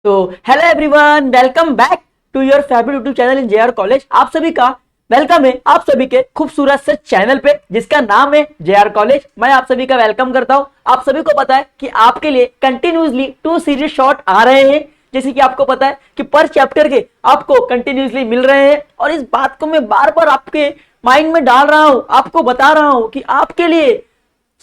तो hello everyone, welcome back to your favourite YouTube channel in JR college. आप सभी का वेलकम है आप सभी के खूबसूरत से चैनल पे जिसका नाम है जेआर कॉलेज। मैं आप सभी का वेलकम करता हूं। आप सभी को पता है कि आपके लिए कंटिन्यूसली 2 सीरीज शॉर्ट आ रहे हैं, जैसे कि आपको पता है कि पर चैप्टर के आपको कंटिन्यूसली मिल रहे हैं। और इस बात को मैं बार बार आपके माइंड में डाल रहा हूं, आपको बता रहा हूं कि आपके लिए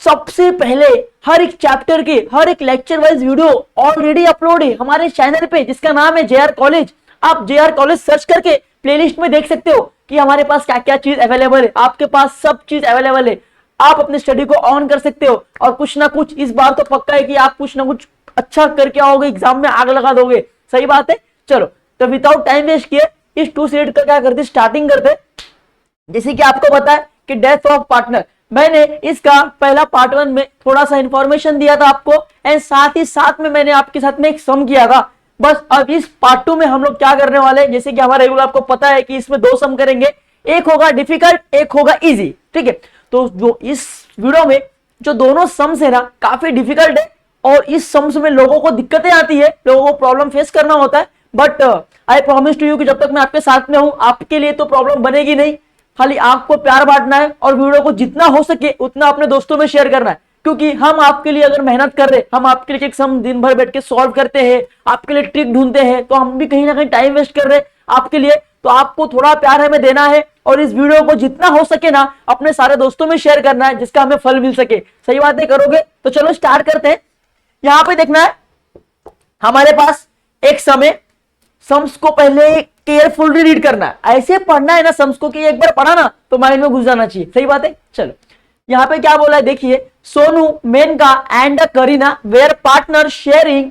सबसे पहले हर एक चैप्टर के हर एक lecture wise video already upload है हमारे चैनल पे जिसका नाम है जेआर कॉलेज। आप जेआर कॉलेज सर्च करके प्लेलिस्ट में देख सकते हो कि हमारे पास क्या क्या चीज अवेलेबल है। आपके पास सब चीज अवेलेबल है, आप अपने स्टडी को ऑन कर सकते हो और कुछ ना कुछ इस बार तो पक्का है कि आप कुछ ना कुछ अच्छा करके आओगे, एग्जाम में आग लगा दोगे। सही बात है। चलो तो विदाउट टाइम वेस्ट किए इस 2 सीरीज का क्या करते स्टार्टिंग करते। जैसे कि आपको पता है कि डेथ ऑफ पार्टनर, मैंने इसका पहला पार्ट 1 में थोड़ा सा इंफॉर्मेशन दिया था आपको, एंड साथ ही साथ में मैंने आपके साथ में एक सम किया था। बस अब इस पार्ट 2 में हम लोग क्या करने वाले हैं, जैसे कि हमारा रेगुलर आपको पता है कि इसमें 2 सम करेंगे, एक होगा डिफिकल्ट, एक होगा इजी। ठीक है, तो जो इस वीडियो में जो दोनों सम्स है ना काफी डिफिकल्ट है और इस सम्स में लोगों को दिक्कतें आती है, लोगों को प्रॉब्लम फेस करना होता है। But I promise to you कि जब तक मैं आपके साथ में हूं आपके लिए तो प्रॉब्लम बनेगी नहीं। खाली आपको प्यार बांटना है और वीडियो को जितना हो सके उतना अपने दोस्तों में शेयर करना है, क्योंकि हम आपके लिए अगर मेहनत कर रहे, हम आपके लिए सम दिन भर बैठ के सॉल्व करते हैं, आपके लिए ट्रिक ढूंढते हैं, तो हम भी कहीं ना कहीं टाइम वेस्ट कर रहे हैं आपके लिए। तो आपको थोड़ा प्यार हमें देना है और इस वीडियो को जितना हो सके ना अपने सारे दोस्तों में शेयर करना है जिसका हमें फल मिल सके। सही बात है, करोगे तो चलो स्टार्ट करते हैं। यहां पे देखना है हमारे पास एक समय, सम्स को पहले केयरफुली रीड करना है, ऐसे पढ़ना है ना सम्स को कि एक बार पढ़ा ना तो माइंड में घुस जाना चाहिए। सही बात है। चलो यहां पे क्या बोला है देखिए, Sonu, Menka and Kareena were partner sharing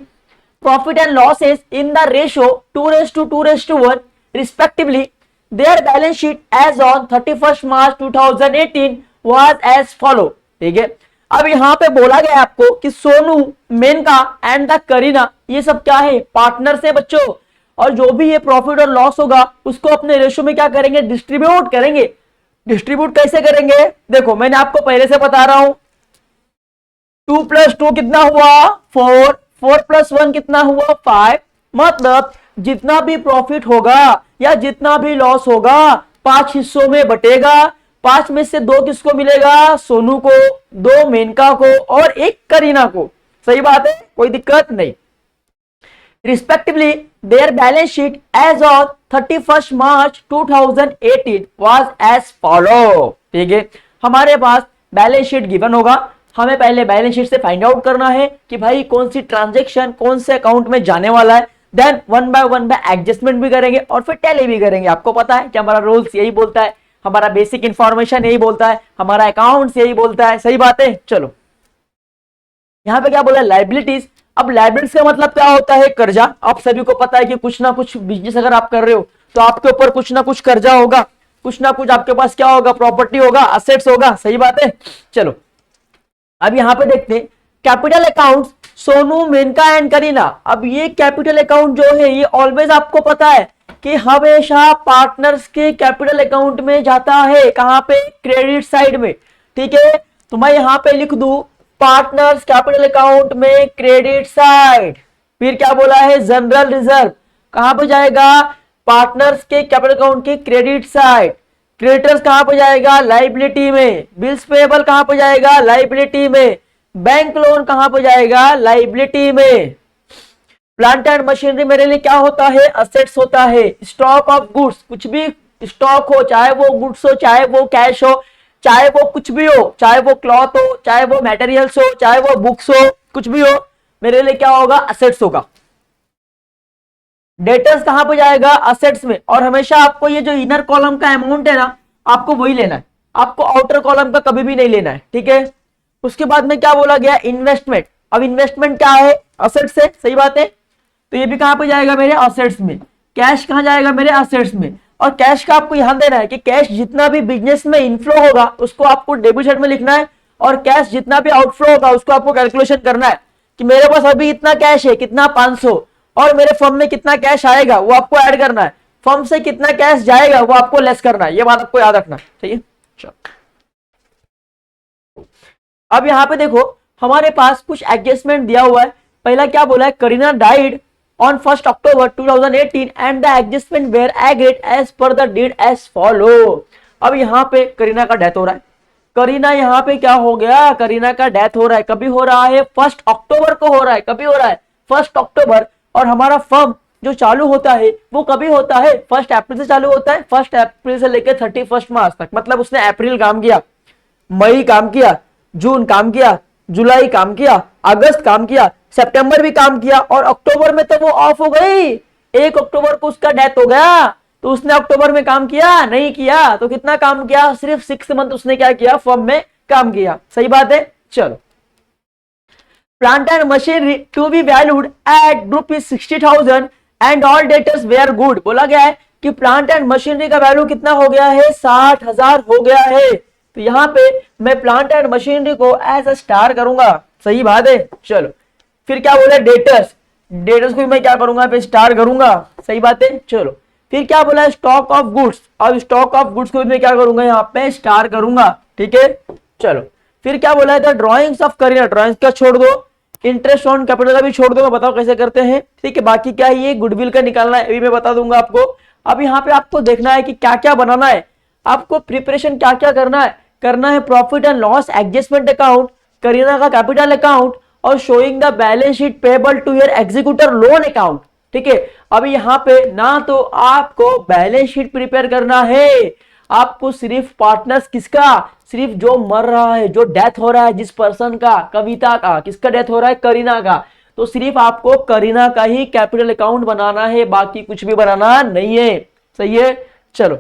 profit and losses in the ratio 2:2:1 respectively. Their balance sheet as on 31 March 2018 was as follow. ठीक है, अब यहां पे बोला गया आपको कि सोनू, मेनका एंड द करीना ये सब क्या है, पार्टनर से बच्चों। और जो भी ये प्रॉफिट और लॉस होगा उसको अपने रेशियो में क्या करेंगे, डिस्ट्रीब्यूट करेंगे। डिस्ट्रीब्यूट कैसे करेंगे, देखो मैंने आपको पहले से बता रहा हूं, 2 + 2 कितना हुआ 4, 4 + 1 कितना हुआ 5। मतलब जितना भी प्रॉफिट होगा या जितना भी लॉस होगा 5 हिस्सों में बटेगा। 5 में से 2 किसको मिलेगा, सोनू को, 2 मेनका को और 1 करीना को। सही बात है, कोई दिक्कत नहीं। Respectively, their balance sheet as of 31 March 2018 was as follow। ठीक है, हमारे पास बैलेंस शीट गिवन होगा, हमें पहले बैलेंस शीट से फाइंड आउट करना है कि भाई कौन सी ट्रांजैक्शन कौन से अकाउंट में जाने वाला है। Then one by one by adjustment भी करेंगे और फिर टैली भी करेंगे। आपको पता है कि हमारा रूल्स यही बोलता है, हमारा बेसिक इंफॉर्मेशन यही बोलता है, हमारा अकाउंट्स यही बोलता है। सही बात है। चलो यहां पे क्या बोला, लाइबिलिटीज। अब लाइबिलिटीज का मतलब क्या होता है, कर्जा। आप सभी को पता है कि कुछ ना कुछ बिजनेस अगर आप कर रहे हो तो आपके ऊपर कुछ ना कुछ कर्जा होगा, कुछ ना कुछ आपके पास क्या होगा, प्रॉपर्टी होगा, असेट्स होगा। सही बात है। चलो अब यहां पे देखते हैं capital accounts, Sonu, Menka and Kareena. अब ये कैपिटल अकाउंट जो है ये ऑलवेज आपको पता है कि हमेशा पार्टनर्स के कैपिटल अकाउंट में जाता है। कहां पे, क्रेडिट साइड में। ठीक है, तो मैं यहां पे लिख दूं पार्टनर्स कैपिटल अकाउंट में क्रेडिट साइड। फिर क्या बोला है, जनरल रिजर्व कहां पे जाएगा, पार्टनर्स के कैपिटल अकाउंट की क्रेडिट साइड। क्रेडिटर्स कहां पे जाएगा, लाइबिलिटी में। बिल्स पेएबल कहां पे जाएगा, लाइबिलिटी में। बैंक लोन कहां पे जाएगा, लाइबिलिटी में। प्लांट एंड मशीनरी मेरे लिए क्या होता है, असेट्स होता है। स्टॉक ऑफ गुड्स, कुछ भी स्टॉक हो, चाहे वो गुड्स हो, चाहे वो कैश हो, चाहे वो कुछ भी हो, चाहे वो क्लॉथ हो, चाहे वो मटेरियल्स हो, चाहे वो बुक्स हो, कुछ भी हो, मेरे लिए क्या होगा, असेट्स होगा। डेटर्स कहां पे जाएगा, असेट्स में। और हमेशा आपको ये जो इनर कॉलम का अमाउंट है ना आपको वही लेना है, आपको आउटर कॉलम का कभी भी नहीं लेना है। ठीक है, उसके बाद में क्या बोला गया, इन्वेस्टमेंट। अब इन्वेस्टमेंट क्या है, असेट्स है। सही बात है, तो ये भी कहां पे जाएगा, मेरे असेट्स में। कैश कहां जाएगा, मेरे असेट्स में। और कैश का आपको ध्यान देना है कि कैश जितना भी बिजनेस में इनफ्लो होगा उसको आपको डेबिट साइड में लिखना है, और कैश जितना भी आउटफ्लो होगा उसको आपको कैलकुलेशन करना है कि मेरे पास अभी इतना कैश है, कितना 500, और मेरे फर्म में कितना कैश आएगा वो आपको ऐड करना है, फर्म से कितना कैश जाएगा वो आपको लेस करना है। ये बात आपको याद रखना है। ठीक है, अब यहां पे देखो हमारे पास कुछ एडजस्टमेंट दिया हुआ है। पहला क्या बोला है, Kareena died on 1st October 2018 and the adjustment were agreed as per the deed as follow। अब यहाँ पे करीना का डेथ हो रहा है। करीना यहाँ पे क्या हो गया, करीना का डेथ हो रहा है। कभी हो रहा है 1 अक्टूबर को हो रहा है। कभी हो रहा है 1 अक्टूबर। और हमारा फर्म जो चालू होता है वो कभी होता है 1 अप्रैल से चालू होता है। 1 अप्रैल से लेकर 31 मार्च तक। मतलब उसने अप्रैल काम किया, मई काम किया, जून काम किया, जुलाई काम किया, अगस्त काम किया, सितंबर भी काम किया और अक्टूबर में तो वो ऑफ हो गई। 1 अक्टूबर को उसका डेथ हो गया तो उसने अक्टूबर में काम किया नहीं किया। तो कितना काम किया, सिर्फ 6 मंथ उसने क्या किया, फर्म में काम किया। सही बात है। चलो, plant and machinery to be valued at ₹60,000 and all debtors were good. बोला गया है कि प्लांट एंड मशीनरी का वैल्यू कितना हो गया है, 60,000 हो गया है। तो यहाँ पे मैं प्लांट एंड मशीनरी को एज अ स्टार करूंगा। सही बात है। चलो, फिर क्या बोला, डेटर्स, डेटर्स को मैं क्या करूंगा, पे स्टार करूंगा। सही बात है। चलो, फिर क्या बोला, स्टॉक ऑफ गुड्स। अब स्टॉक ऑफ गुड्स को मैं क्या करूंगा, यहाँ पे स्टार करूंगा। ठीक है। चलो, फिर क्या बोला है, ड्रॉइंग्स ऑफ करीना, ड्रॉइंग्स का छोड़ दो, इंटरेस्ट ऑन कैपिटल का भी छोड़ दो। मैं बताओ कैसे करते हैं। ठीक है। बाकी क्या है, ये गुडविल का निकालना है, अभी मैं बता दूंगा आपको। अब यहाँ पे आपको देखना है कि क्या क्या बनाना है, आपको प्रिपरेशन क्या क्या करना है profit and loss adjustment account, Kareena का कैपिटल अकाउंट और showing the balance sheet payable to your executor loan account. ठीक है। अभी यहाँ पे ना तो आपको बैलेंस शीट प्रिपेयर करना है, आपको सिर्फ पार्टनर्स, किसका, सिर्फ जो मर रहा है, जो डेथ हो रहा है जिस पर्सन का, कविता का, किसका डेथ हो रहा है, करीना का। तो सिर्फ आपको करीना का ही कैपिटल अकाउंट बनाना है, बाकी कुछ भी बनाना नहीं है। सही है। चलो,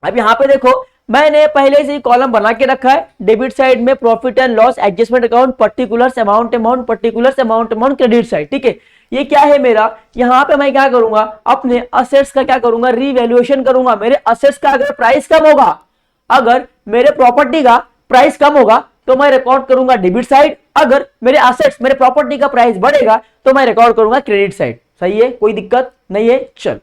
अब यहाँ पे देखो, मैंने पहले से ही कॉलम बना के रखा है। डेबिट साइड में profit and loss adjustment account, particulars amount, particulars amount credit side. ठीक है। ये क्या है मेरा, यहाँ पे मैं क्या करूंगा, अपने असेट्स का क्या करूंगा, रीवैल्यूएशन करूंगा। मेरे असेट्स का अगर प्राइस कम होगा, अगर मेरे प्रॉपर्टी का प्राइस कम होगा तो मैं रिकॉर्ड करूंगा डेबिट साइड। अगर मेरे असेट्स, मेरे प्रॉपर्टी का प्राइस बढ़ेगा तो मैं रिकॉर्ड करूंगा क्रेडिट साइड। सही है, कोई दिक्कत नहीं है। चल,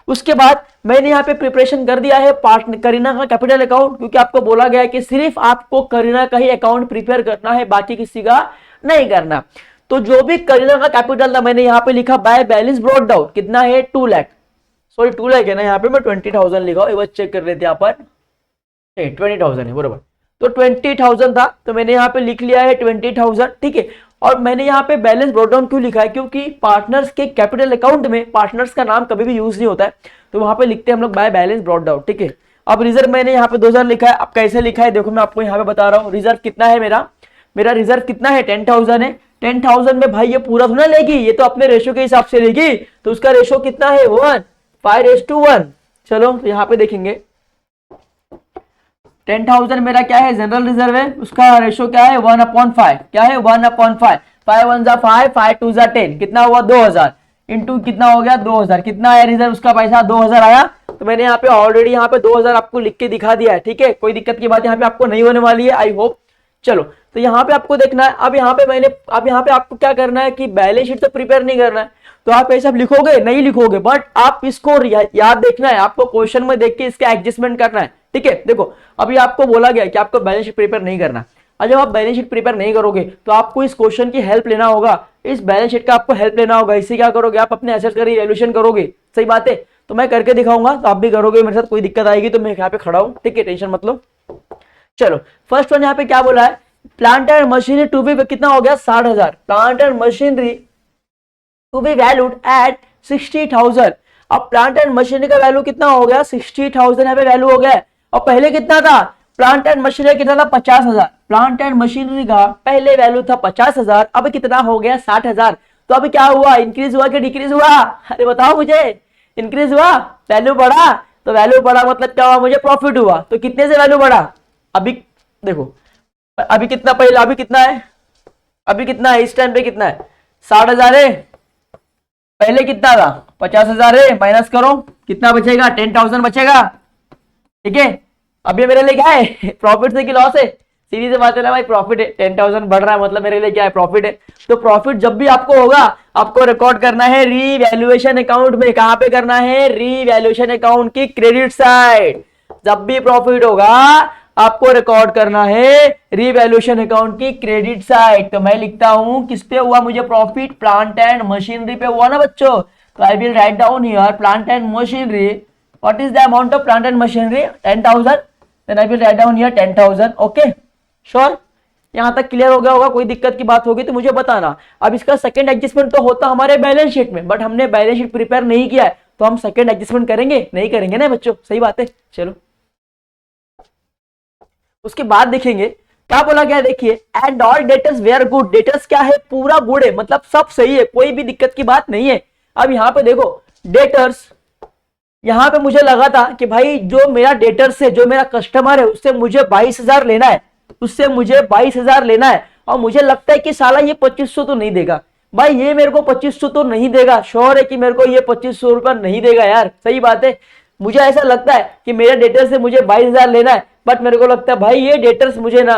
उसके बाद मैंने यहाँ पे प्रिपरेशन कर दिया है पार्टनर करीना का कैपिटल अकाउंट, क्योंकि आपको बोला गया है कि सिर्फ आपको करीना का ही अकाउंट प्रिपेयर करना है, बाकी किसी का नहीं करना। तो जो भी करीना का कैपिटल था मैंने यहाँ पे लिखा बाय बैलेंस ब्रॉट डाउन, कितना है, 2 लाख, सॉरी 2 लाख है ना, यहाँ पे मैं 20,000 लिखा हूँ, चेक कर रहे थे यहाँ पर, 20,000 है बरोबर। तो 20,000 था तो मैंने यहाँ पे लिख लिया है 20,000। ठीक है। और मैंने यहाँ पे बैलेंस ब्रॉट डाउन क्यों लिखा है, क्योंकि पार्टनर्स के कैपिटल अकाउंट में पार्टनर्स का नाम कभी भी यूज नहीं होता है, तो वहां पे लिखते हैं हम लोग बाय बैलेंस ब्रॉट डाउन। ठीक है। अब रिजर्व मैंने यहाँ पे 2,000 लिखा है। अब कैसे लिखा है देखो, मैं आपको यहाँ पे बता रहा हूँ। रिजर्व कितना है मेरा रिजर्व कितना है, 10,000 है। 10,000 में भाई ये पूरा थोड़ा लेगी, ये तो अपने रेशो के हिसाब से लेगी। तो उसका रेशो कितना है, 1, 5:1। चलो, तो यहाँ पे देखेंगे 10,000 मेरा क्या है, जनरल रिजर्व है, उसका रेशो क्या है, 1/5। क्या है, 1/5। 5 1 जा 5, 5 2 जा 10, कितना हुआ, 2,000 इंटू कितना हो गया, 2,000। कितना आया रिजर्व, उसका पैसा 2,000 आया। तो मैंने यहाँ पे ऑलरेडी यहाँ पे 2,000 आपको लिख के दिखा दिया है। ठीक है। कोई दिक्कत की बात यहाँ पे आपको नहीं होने वाली है, आई होप। चलो, तो यहाँ पे आपको देखना है। अब यहाँ पे आपको क्या करना है कि बैलेंस शीट तो प्रिपेयर नहीं करना है, तो आप ये सब लिखोगे नहीं लिखोगे, बट आप इसको याद देखना है, आपको क्वेश्चन में देख के इसका एडजस्टमेंट करना है। ठीक है। देखो, अभी आपको बोला गया कि आपको बैलेंस शीट प्रिपेयर नहीं करना। और जब आप बैलेंस शीट प्रिपेयर नहीं करोगे तो आपको इस क्वेश्चन की हेल्प लेना होगा, इस बैलेंस शीट का आपको हेल्प लेना होगा। इससे क्या करोगे, आप अपने एसेट्स का रिवैल्यूएशन करोगे। सही बात है। तो मैं करके दिखाऊंगा, तो आप भी करोगे मेरे साथ, कोई दिक्कत आएगी तो मैं यहाँ पे खड़ा हूँ। ठीक है, टेंशन मत लो। चलो, फर्स्ट वन यहाँ पे क्या बोला है, plant and machinery to be, कितना हो गया, 60,000। Plant and machinery to be valued at 60,000। अब प्लांट एंड मशीनरी का वैल्यू कितना हो गया, 60,000 यहाँ पे वैल्यू हो गया। और पहले कितना था, प्लांट एंड मशीनरी कितना था, 50,000। प्लांट एंड मशीनरी का पहले वैल्यू था 50,000, अब कितना हो गया, 60,000। तो अभी क्या हुआ, इंक्रीज हुआ कि डिक्रीज हुआ, अरे बताओ मुझे, इंक्रीज हुआ, वैल्यू बढ़ा। तो वैल्यू बढ़ा मतलब क्या हुआ, मुझे प्रॉफिट हुआ। तो कितने से वैल्यू बढ़ा, अभी देखो, अभी कितना, पहले अभी कितना है, अभी कितना है, इस टाइम पे कितना है, 60,000 है। पहले कितना था, 50,000 है, माइनस करो कितना बचेगा, 10,000 बचेगा। ठीक है। अब ये मेरे लिए क्या है, प्रॉफिट से कि लॉस है, सीधी से बात है ना भाई, प्रॉफिट है। 10,000 बढ़ रहा है मतलब मेरे लिए क्या है, प्रॉफिट है। तो प्रॉफिट जब भी आपको होगा, आपको रिकॉर्ड करना है रीवैल्यूएशन अकाउंट में। कहां पे करना है, रीवैल्यूएशन अकाउंट की क्रेडिट साइड। जब भी प्रॉफिट होगा आपको रिकॉर्ड करना है रीवैल्यूएशन अकाउंट की क्रेडिट साइड। तो मैं लिखता हूं किस पे हुआ मुझे प्रॉफिट, प्लांट एंड मशीनरी पे हुआ ना बच्चों। तो I will write down here plant and machinery. What is the amount of plant and machinery? 10,000। Then I will write down here 10,000। Okay sure, यहां तक क्लियर हो गया होगा? कोई दिक्कत की बात होगी तो मुझे बताना। अब इसका सेकंड एडजस्टमेंट तो होता हमारे बैलेंस शीट में, बट हमने बैलेंस शीट प्रिपेयर नहीं किया है, तो हम सेकंड एडजस्टमेंट करेंगे नहीं करेंगे ना बच्चों? सही बात है। चलो उसके बाद देखेंगे क्या बोला गया। देखिए and all debtors were good. Debtors क्या है? पूरा गुड है, मतलब सब सही है, कोई भी दिक्कत की बात नहीं है। अब यहाँ पे देखो डेटर्स, यहाँ पे मुझे लगा था कि भाई जो मेरा डेटर्स है, जो मेरा कस्टमर है, उससे मुझे 22,000 लेना है, उससे मुझे 22,000 लेना है। और मुझे लगता है कि साला ये 2500 तो नहीं देगा भाई, ये मेरे को 2500 तो नहीं देगा। श्योर है कि मेरे को ये 2500 रुपया नहीं देगा यार। सही बात है, मुझे ऐसा लगता है कि मेरे डेटर से मुझे 22,000 लेना है, बट मेरे को लगता है भाई ये डेटर्स मुझे ना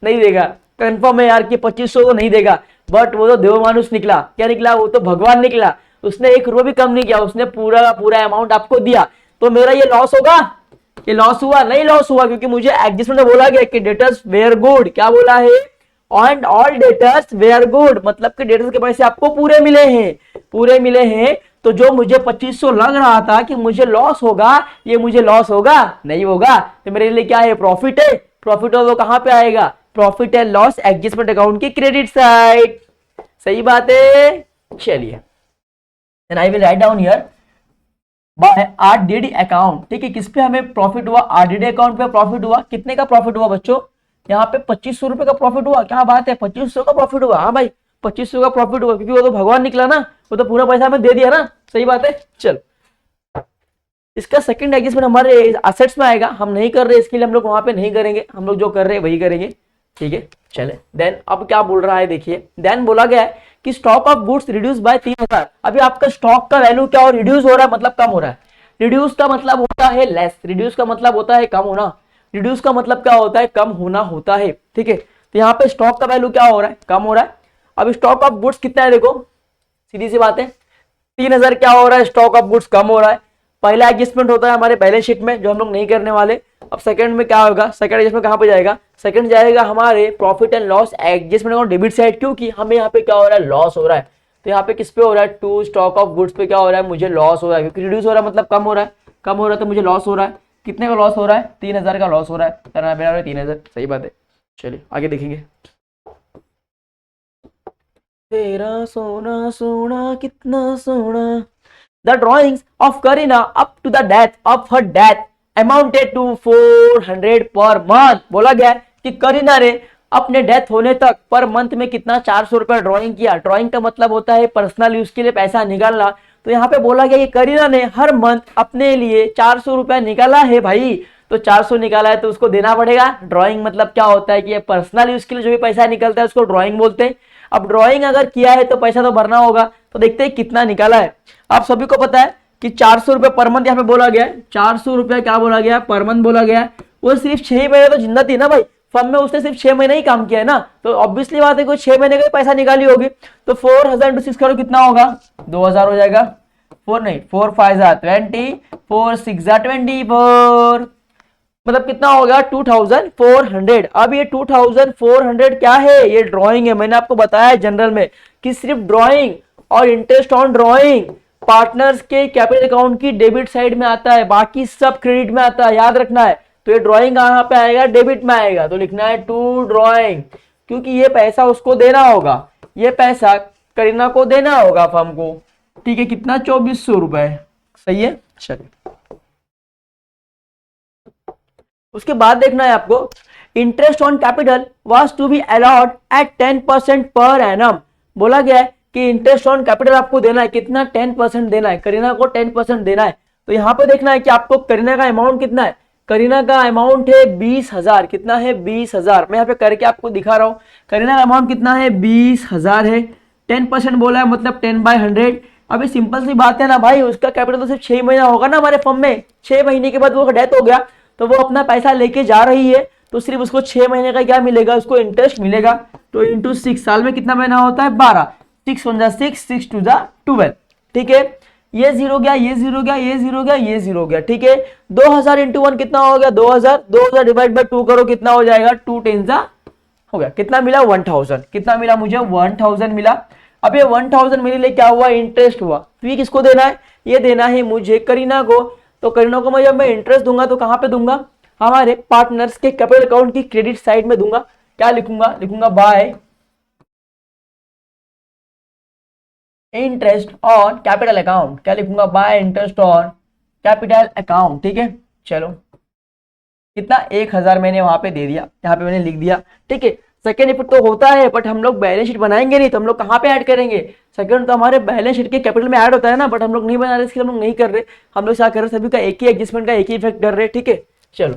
नहीं देगा। कंफर्म है यार कि 2500 तो नहीं देगा। बट वो तो देवमानुष निकला। क्या निकला? वो तो भगवान निकला। उसने 1 रुपया भी कम नहीं किया, उसने पूरा का पूरा अमाउंट आपको दिया। तो मेरा ये लॉस होगा? ये लॉस हुआ? नहीं लॉस हुआ, क्योंकि मुझे एडजस्टमेंट में बोला गया कि डेटर्स वेयर गुड। क्या बोला है? And all debtors were good, मतलब कि डेटर्स के पैसे आपको पूरे मिले हैं, पूरे मिले हैं। तो जो मुझे 2500 लग रहा था कि मुझे लॉस होगा, ये मुझे लॉस होगा नहीं होगा। तो मेरे लिए क्या है? प्रॉफिट है। प्रॉफिट हो तो कहां पे आएगा? Profit and loss adjustment account की क्रेडिट साइड। सही बात है। चलिए then I will write down here by RDD account. ठीक है, किस पे हमें प्रॉफिट हुआ? आरडीडी अकाउंट पे प्रॉफिट हुआ। कितने का प्रॉफिट हुआ बच्चों? यहाँ पे 2500 रुपए का प्रॉफिट हुआ। क्या बात है, 2500 का प्रॉफिट हुआ। हाँ भाई 2500 का प्रॉफिट हुआ, क्योंकि वो तो भगवान निकला ना, वो तो पूरा पैसा हमें दे दिया ना। सही बात है। चल इसका सेकंड एडजस्टमेंट हमारे एसेट्स में आएगा। हम नहीं कर रहे, इसके लिए हम लोग वहां पे नहीं करेंगे, हम लोग जो कर रहे हैं वही करेंगे। ठीक है चले। देन अब क्या बोल रहा है देखिए, देन बोला गया है कि stock of goods reduce by 3,000। अभी आपका स्टॉक का वैल्यू क्या हो? रिड्यूस हो रहा है, मतलब कम हो रहा है। रिड्यूस का मतलब होता है लेस, रिड्यूस का मतलब होता है कम होना, रिड्यूस का मतलब क्या होता है? कम होना होता है। ठीक है, तो यहाँ पे स्टॉक का वैल्यू क्या हो रहा है? कम हो रहा है। अब स्टॉक ऑफ गुड्स कितना है? देखो सीधी सी बात है, 3,000 क्या हो रहा है? स्टॉक ऑफ गुड्स कम हो रहा है। पहला एडजस्टमेंट होता है हमारे बैलेंस शीट में, जो हम लोग नहीं करने वाले। अब सेकंड में क्या होगा? सेकंड एडजस्टमेंट कहां पे जाएगा? सेकंड जाएगा हमारे प्रॉफिट एंड लॉस एडजस्टमेंट और डेबिट साइड, क्योंकि हमें यहाँ पे क्या हो रहा है? लॉस हो रहा है। तो यहाँ पे किस पे हो रहा है? टू स्टॉक ऑफ गुड्स पे क्या हो रहा है? मुझे लॉस हो रहा है, क्योंकि रिड्यूस हो रहा है मतलब कम हो रहा है, कम हो रहा है तो मुझे लॉस हो रहा है। कितने का लॉस हो रहा है? 3,000 का लॉस हो रहा है। 3,000। सही बात है। चलिए आगे देखेंगे। तेरा सोना सोना कितना सोना। The drawings of Karina up to the death of her death amounted to 400 per month। बोला गया कि करीना ने अपने डेथ होने तक पर मंथ में कितना? 400 रुपया ड्राइंग किया। ड्राइंग का मतलब होता है पर्सनल यूज के लिए पैसा निकालना। तो यहाँ पे बोला गया कि करीना ने हर मंथ अपने लिए 400 रुपया निकाला है भाई। तो 400 निकाला है तो उसको देना पड़ेगा। ड्राइंग मतलब क्या होता है कि पर्सनल यूज के लिए जो भी पैसा निकलता है उसको ड्राइंग बोलते हैं। अब ड्राइंग अगर किया है तो पैसा तो भरना होगा। तो देखते हैं कितना निकाला है। आप सभी को पता है कि 400 रुपये पर मंथ यहाँ पे बोला गया है। 400 रुपया क्या बोला गया? पर मंथ बोला गया है। वो सिर्फ 6 महीने तो जिंदा थी ना भाई, फर्म में उसने सिर्फ 6 महीने ही काम किया है ना, तो ऑब्वियसली बात है कोई 6 महीने का पैसा निकाली होगी। तो 4,000 into 6 करो कितना होगा? 2,000 हो जाएगा। 4 नहीं, 4 5 20, 4 6 24, मतलब कितना होगा? 2,400। अब ये 2,400 क्या है? ये ड्राइंग है। मैंने आपको बताया है जनरल में कि सिर्फ ड्राइंग और इंटरेस्ट ऑन ड्राइंग पार्टनर्स के कैपिटल अकाउंट की डेबिट साइड में आता है, बाकी सब क्रेडिट में आता है, याद रखना है। तो ये ड्राइंग कहां पे आएगा? डेबिट में आएगा। तो लिखना है टू ड्राइंग, क्योंकि ये पैसा उसको देना होगा, ये पैसा करीना को देना होगा फर्म को। ठीक है, कितना? 2,400 रुपए। सही है। चलिए उसके बाद देखना है आपको, interest on capital was to be allotted at 10% per annum. बोला गया है कि इंटरेस्ट ऑन कैपिटल आपको देना है कितना? 10% देना है। करीना को 10% देना है। तो यहाँ पे देखना है कि आपको करीना का अमाउंट कितना है। करीना का अमाउंट है 20,000। कितना है? 20,000। मैं यहाँ पे करके आपको दिखा रहा हूँ। करीना का अमाउंट कितना है? 20,000 है। 10% बोला है, मतलब 10/100। अभी सिंपल सी बात है ना भाई, उसका कैपिटल तो सिर्फ 6 महीना होगा ना हमारे फर्म में। 6 महीने के बाद वो डेथ हो गया तो वो अपना पैसा लेके जा रही है, तो सिर्फ उसको 6 महीने का क्या मिलेगा? उसको इंटरेस्ट मिलेगा। तो इंटू 6, साल में कितना महीना होता है? 12। 6 1 6, 6 2 12। ठीक है, ये जीरो गया, ये जीरो गया, ये जीरो गया, ये जीरो गया, ठीक है। 2000 इंटू 1 कितना हो गया 2000, 2000 डिवाइड बाय 2 करो कितना हो जाएगा 2 10 हो गया, कितना मिला 1000, कितना मिला मुझे 1000 मिला। अब ये 1000 मेरे लिए क्या हुआ इंटरेस्ट हुआ, तो ये किसको देना है, ये देना है मुझे करीना को। तो करीना को मैं जब मैं इंटरेस्ट दूंगा तो कहां पे दूंगा, हमारे पार्टनर्स के कैपिटल अकाउंट की क्रेडिट साइड में दूंगा। क्या लिखूंगा, लिखूंगा bye interest on capital account, क्या लिखूंगा bye interest on capital account, ठीक है। चलो कितना 1000 मैंने वहां पे दे दिया, यहाँ पे मैंने लिख दिया, ठीक है। सेकेंड इफेक्ट तो होता है बट हम लोग बैलेंस शीट बनाएंगे नहीं, तो हम लोग कहाँ पे ऐड करेंगे, सेकंड तो हमारे बैलेंस शीट के कैपिटल में ऐड होता है ना, बट हम लोग नहीं बना रहे, इसके हम लोग नहीं कर रहे, हम लोग क्या कर रहे सभी का एक ही एडजस्टमेंट का एक ही इफेक्ट कर रहे, ठीक है। चलो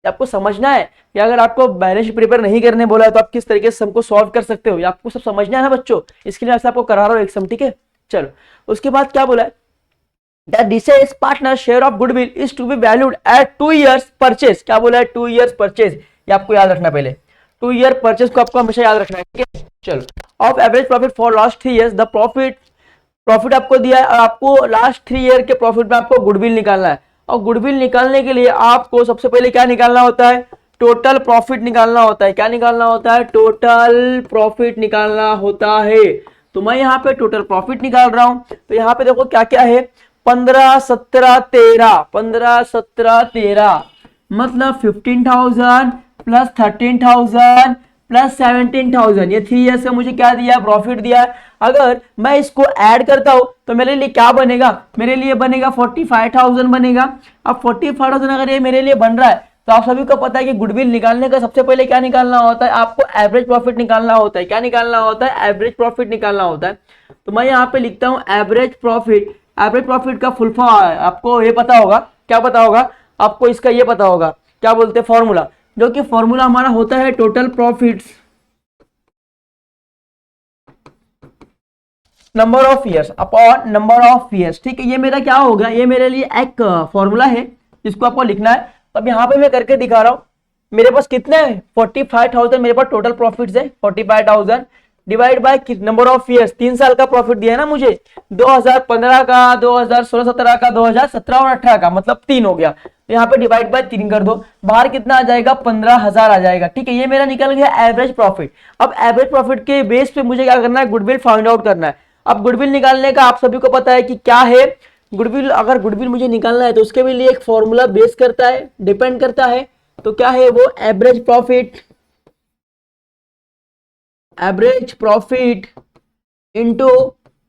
आपको समझना है कि अगर आपको बैलेंस शीट प्रिपेयर नहीं करने बोला है तो आप किस तरीके से सबको सॉल्व कर सकते हो, आपको सब समझना है ना बच्चों, इसके लिए आपको करा रहा हूँ एग्जाम, ठीक है। चलो उसके बाद क्या बोला है, that DCI's partner share of goodwill is to be valued at 2 years purchase, क्या बोला है 2 years purchase, ये आपको याद रखना, पहले 2 year purchase को आपको हमेशा याद रखना है, ठीक है। चलो of average profit for last 3 years, the profit आपको दिया है और आपको लास्ट 3 ईयर के प्रॉफिट में आपको गुडविल निकालना है, और गुडविल निकालने के लिए आपको सबसे पहले क्या निकालना होता है, टोटल प्रॉफिट निकालना होता है। क्या निकालना होता है, टोटल प्रॉफिट निकालना होता है। तो मैं यहाँ पे टोटल प्रॉफिट निकाल रहा हूं, तो यहाँ पे देखो क्या क्या है, 15 17 13, 15 17 13 मतलब 15,000 प्लस 13,000 प्लस 17,000, ये 3 इयर्स का मुझे क्या दिया, प्रॉफिट दिया। अगर मैं इसको ऐड करता हूं तो मेरे लिए क्या बनेगा, मेरे लिए बनेगा 45,000 बनेगा। अब 45,000 अगर ये मेरे लिए बन रहा है तो आप सभी को पता है कि गुडविल निकालने का सबसे पहले क्या निकालना होता है, आपको एवरेज प्रॉफिट निकालना होता है। क्या निकालना होता है, एवरेज प्रॉफिट निकालना होता है। तो मैं यहाँ पे लिखता हूँ एवरेज प्रॉफिट। एवरेज प्रॉफिट का फुल फॉर्म आपको ये पता होगा, क्या पता होगा आपको, इसका ये पता होगा क्या बोलते हैं फॉर्मूला, जो कि फॉर्मूला हमारा होता है total profits number of years upon number of years, ठीक है। ये मेरा क्या होगा, ये मेरे लिए एक फॉर्मूला है जिसको आपको लिखना है। अब यहाँ पे मैं करके दिखा रहा हूँ, मेरे पास कितने हैं 45,000 मेरे पास टोटल प्रॉफिट्स है, 45,000 divide by number of years, 3 साल का प्रॉफिट दिया है ना मुझे, 2015 का, 2016-17 का, 2017 और 18 का, मतलब 3 हो गया। तो यहाँ पे डिवाइड बाय 3 कर दो, बाहर कितना आ जाएगा 15,000 आ जाएगा, ठीक है। ये मेरा निकल गया एवरेज प्रॉफिट। अब एवरेज प्रॉफिट के बेस पे मुझे क्या करना है, गुडविल फाइंड आउट करना है। अब गुडविल निकालने का आप सभी को पता है कि क्या है गुडविल, अगर गुडविल मुझे निकालना है तो उसके भी लिए एक फॉर्मूला बेस करता है, डिपेंड करता है। तो क्या है वो, average profit, average profit into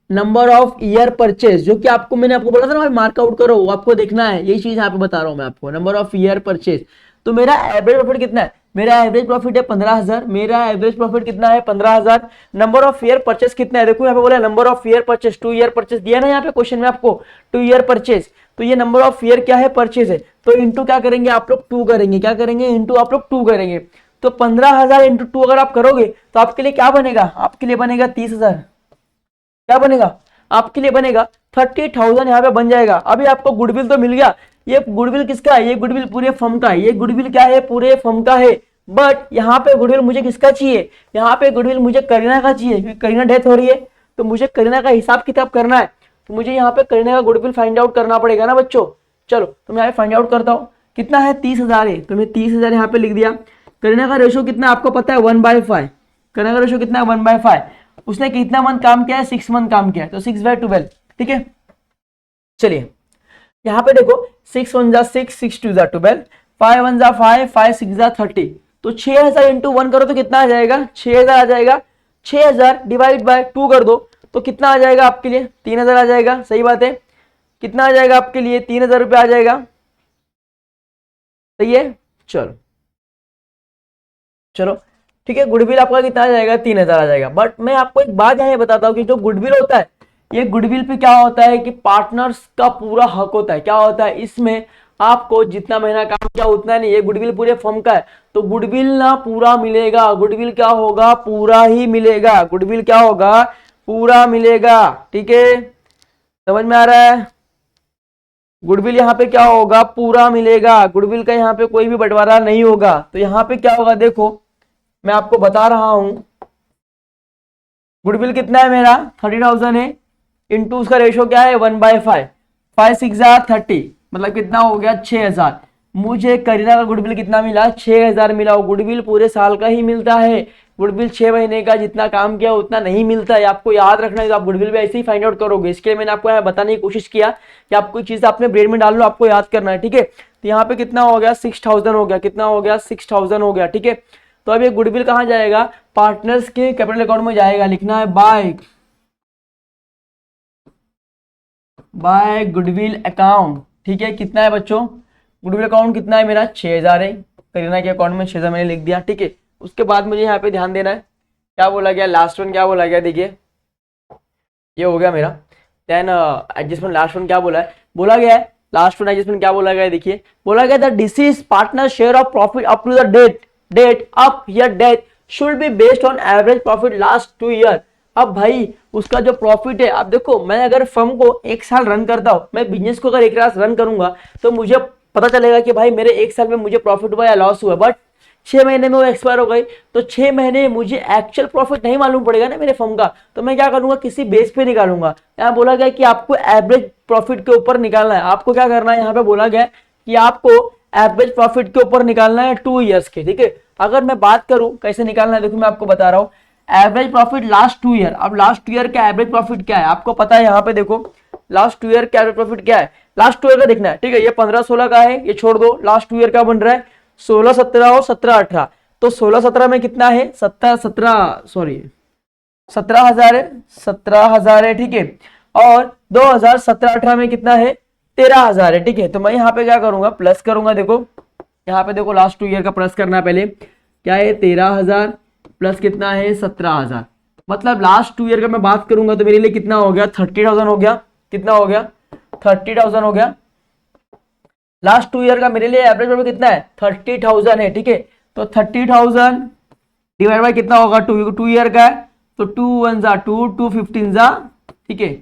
number of year purchase, जो कि आपको मैंने आपको बोला था ना मार्क आउट करो, वो आपको देखना है, यही चीज यहाँ पे बता रहा हूं मैं आपको, नंबर ऑफ ईयर परचेज। तो मेरा एवरेज प्रॉफिट कितना है, मेरा एवरेज प्रॉफिट है 15,000, मेरा एवरेज प्रॉफिट कितना है 15,000। नंबर ऑफ ईयर परचेज कितना है, देखो यहाँ पे बोला number of year purchase, 2 year purchase दिया ना यहाँ पे क्वेश्चन में आपको 2 ईयर परचेज। तो ये नंबर ऑफ ईयर क्या है, परचेज है, तो इंटू क्या करेंगे आप लोग 2 करेंगे, क्या करेंगे इंटू आप लोग 2 करेंगे। तो 15,000 इंटू 2 अगर आप करोगे तो आपके लिए क्या बनेगा, आपके लिए बनेगा 30,000, क्या बनेगा आपके लिए बनेगा 30,000 यहाँ पे बन जाएगा। अभी आपको गुडविल तो मिल गया, ये गुडविल किसका है, ये गुडविल पूरे फर्म का है, ये गुडविल क्या है पूरे फर्म का है। बट यहाँ पे गुडविल मुझे किसका चाहिए, यहाँ पे गुडविल मुझे करीना का चाहिए, क्योंकि करीना डेथ हो रही है तो मुझे करीना का हिसाब किताब करना है, तो मुझे यहाँ पे करीना का गुडविल फाइंड आउट करना पड़ेगा ना बच्चों। चलो तो मैं यहाँ पे फाइंड आउट करता हूँ, कितना है 30,000 है, तो मैं 30,000 यहाँ पे लिख दिया। करीना का रेशो कितना आपको पता है 1/5, करीना का रेशो कितना है 1/5। उसने कितना मंथ काम किया है, 6 मंथ काम किया है, तो 6/12, ठीक है। चलिए यहाँ पे देखो 6 1 जा 6, 6 2 जा 12, 5 1 जा 5, 5 6 जा 30, तो 6,000 इंटू 1 करो तो कितना आ जाएगा 6,000 आ जाएगा। 6,000 डिवाइड बाय 2 कर दो तो कितना आ जाएगा आपके लिए 3,000 आ जाएगा, सही बात है। कितना आ जाएगा आपके लिए 3,000 रुपये आ जाएगा, सही है। चलो चलो ठीक है, गुडविल आपका कितना आ जाएगा 3,000 आ जाएगा। बट मैं आपको एक बात यहाँ बताता हूँ कि जो गुडविल होता है, ये गुडविल पे क्या होता है कि पार्टनर्स का पूरा हक होता है। क्या होता है इसमें, आपको जितना महीना काम किया उतना नहीं, ये गुडविल पूरे फर्म का है, तो गुडविल ना पूरा मिलेगा, गुडविल क्या होगा पूरा ही मिलेगा, गुडविल क्या होगा पूरा मिलेगा, ठीक है। समझ में आ रहा है, गुडविल यहाँ पे क्या होगा पूरा मिलेगा, गुडविल का यहाँ पे कोई भी बंटवारा नहीं होगा। तो यहाँ पे क्या होगा देखो मैं आपको बता रहा हूं, गुडविल कितना है मेरा 30,000 है, इंटू उसका रेशो क्या है 1/5, 5×6 = 30, मतलब कितना हो गया 6000। मुझे करीना का गुडविल कितना मिला 6000 मिला। गुडविल पूरे साल का ही मिलता है, गुडविल 6 महीने का जितना काम किया उतना नहीं मिलता है। आपको याद रखना है, तो आप गुडविल भी ऐसे ही फाइंड आउट करोगे। इसके लिए मैंने आपको यहाँ बताने की कोशिश किया कि आप कोई चीज अपने ब्रेन में डाल लो, आपको याद करना है, ठीक है। तो यहाँ पे कितना हो गया 6000 हो गया, कितना हो गया 6000 हो गया, ठीक है। तो अब ये गुडविल कहाँ जाएगा, पार्टनर्स के कैपिटल अकाउंट में जाएगा। लिखना है बाय गुडविल अकाउंट, ठीक है। कितना है बच्चों, गुडविल अकाउंट कितना है मेरा 6000 है, करीना के अकाउंट में 6000 मैंने लिख दिया, ठीक है। उसके बाद मुझे यहाँ पे ध्यान देना है, क्या बोला गया लास्ट वन, क्या बोला गया, देखिए ये हो गया मेरा। देन एडजस्टमेंट लास्ट वन क्या बोला है, बोला गया है लास्ट वन एडजस्टमेंट क्या बोला गया है, देखिए बोला गया the deceased partner share of profit up to the date of her death should be based on average profit last 2 year. अब भाई उसका जो प्रॉफिट है, अब देखो मैं अगर फर्म को 1 साल रन करता हूं, मैं बिजनेस को अगर 1 साल रन करूंगा तो मुझे पता चलेगा कि भाई मेरे 1 साल में मुझे प्रॉफिट हुआ या लॉस हुआ। बट 6 महीने में वो एक्सपायर हो गई, तो 6 महीने में मुझे एक्चुअल प्रॉफिट नहीं मालूम पड़ेगा ना मेरे फर्म का, तो मैं क्या करूंगा किसी बेस पे निकालूंगा। यहाँ बोला गया कि आपको एवरेज प्रॉफिट के ऊपर निकालना है। आपको क्या करना है, यहाँ पे बोला गया कि आपको एवरेज प्रॉफिट के ऊपर निकालना है 2 ईयर्स के, ठीक है। अगर मैं बात करूं कैसे निकालना है, देखो मैं आपको बता रहा हूँ एवरेज प्रॉफिट लास्ट 2 ईयर। अब लास्ट 2 ईयर का एवरेज प्रॉफिट क्या है आपको पता है, यहाँ पे देखो लास्ट 2 ईयर का एवरेज प्रॉफिट क्या है, लास्ट 2 ईयर का देखना है, ठीक है। ये 15-16 का है, ये छोड़ दो, लास्ट 2 ईयर का बन रहा है 16-17 और 17-18। तो 16-17 में कितना है 17,000 है, 17,000 है, ठीक है। और 2017-18 में कितना है 13,000 है, ठीक है। तो मैं यहाँ पे क्या करूंगा प्लस करूंगा, देखो यहाँ पे देखो लास्ट 2 ईयर का प्लस करना है पहले, क्या है 13,000 प्लस कितना है 17,000, मतलब लास्ट 2 ईयर का मैं बात करूंगा तो मेरे लिए कितना हो गया 30,000 हो गया, कितना हो गया 30,000 हो गया। लास्ट 2 ईयर का मेरे लिए एवरेज प्रॉफिट कितना है 30,000 है, ठीक है। तो 30,000 डिवाइड बाय कितना होगा 2 ईयर का है, तो 2 1 जा 2 2 15 जा, ठीक है,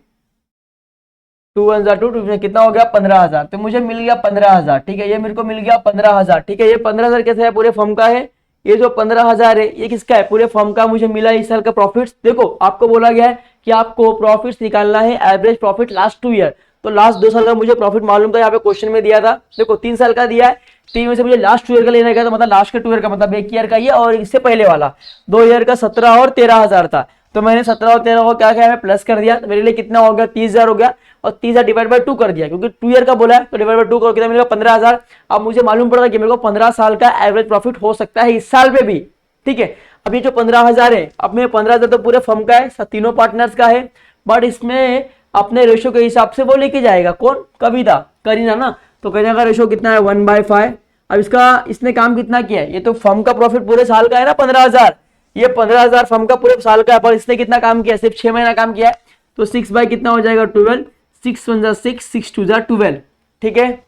2 1 जा 2 2 कितना हो गया 15,000। तो मुझे मिल गया 15,000, ठीक है। ये मेरे को मिल गया 15,000, ठीक है। ये 15,000 कैसे है पूरे फर्म का है, ये जो 15,000 है ये किसका है पूरे फर्म का, मुझे मिला इस साल का प्रॉफिट्स। देखो आपको बोला गया है कि आपको प्रॉफिट्स निकालना है एवरेज प्रॉफिट लास्ट 2 ईयर, तो लास्ट 2 साल का मुझे प्रॉफिट मालूम था, यहाँ पे क्वेश्चन में दिया था। देखो 3 साल का दिया है, 3 में से मुझे लास्ट 2 ईयर का लेना गया, तो मतलब लास्ट के 2 ईयर का मतलब 1 ईयर का ये और इससे पहले वाला 2 ईयर का 17 और 13,000 था। तो मैंने 17 और 13 को क्या किया है प्लस कर दिया, तो मेरे लिए कितना हो गया 30,000 हो गया, और 30,000 डिवाइड बाय 2 कर दिया, क्योंकि 2 ईयर का बोला है तो डिवाइड बाय 2 करो कितना मिलेगा 15,000। अब मुझे मालूम पड़ा कि मेरे को 15 साल का एवरेज प्रॉफिट हो सकता है इस साल में भी, ठीक है। अब ये जो 15,000 है, अब में 15,000 तो पूरे फर्म का है, तीनों पार्टनर्स का है, बट इसमें अपने रेशो के हिसाब से वो लेके जाएगा कौन, कविता, करीना ना। तो करीना का रेशो कितना है 1/5। अब इसने काम कितना किया है, ये तो फर्म का प्रॉफिट पूरे साल का है ना 15,000, ये 15,000 फर्म का पूरे साल का है, पर इसने कितना काम किया सिर्फ 6 महीना काम किया है, तो 6 बाय कितना हो जाएगा 12, 6 1 जा 6, 6 2 जा 12, ठीक है।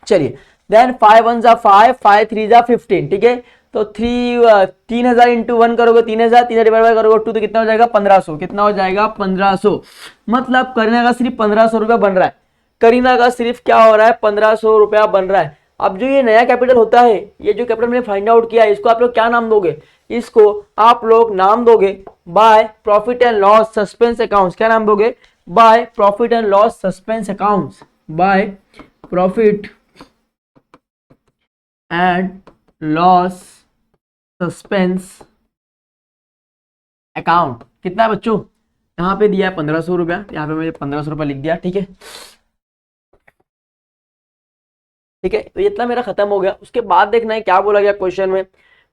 चलिए देन 5 1 जा 5, 5 3 जा 15, ठीक है। तो 3,000 इंटू 1 करोगे 3,000, 3,000 डिवाइड बाय करोगे 2 तो कितना हो जाएगा 1,500, कितना हो जाएगा 1,500। मतलब करीना का सिर्फ 1,500 रुपया बन रहा है, करीना का सिर्फ क्या हो रहा है 1,500 रुपया बन रहा है। अब जो ये नया कैपिटल होता है, ये जो कैपिटल मैंने फाइंड आउट किया है, इसको आप लोग क्या नाम दोगे, इसको आप लोग नाम दोगे by profit and loss suspense accounts. क्या नाम दोगे, by profit and loss suspense accounts, by profit and loss suspense account. कितना है बच्चों, यहाँ पे दिया है 1,500 रुपया, यहाँ पे मैंने 1,500 रुपया लिख दिया, ठीक है, ठीक है। तो इतना मेरा खत्म हो गया। उसके बाद देखना है क्या बोला गया क्वेश्चन में,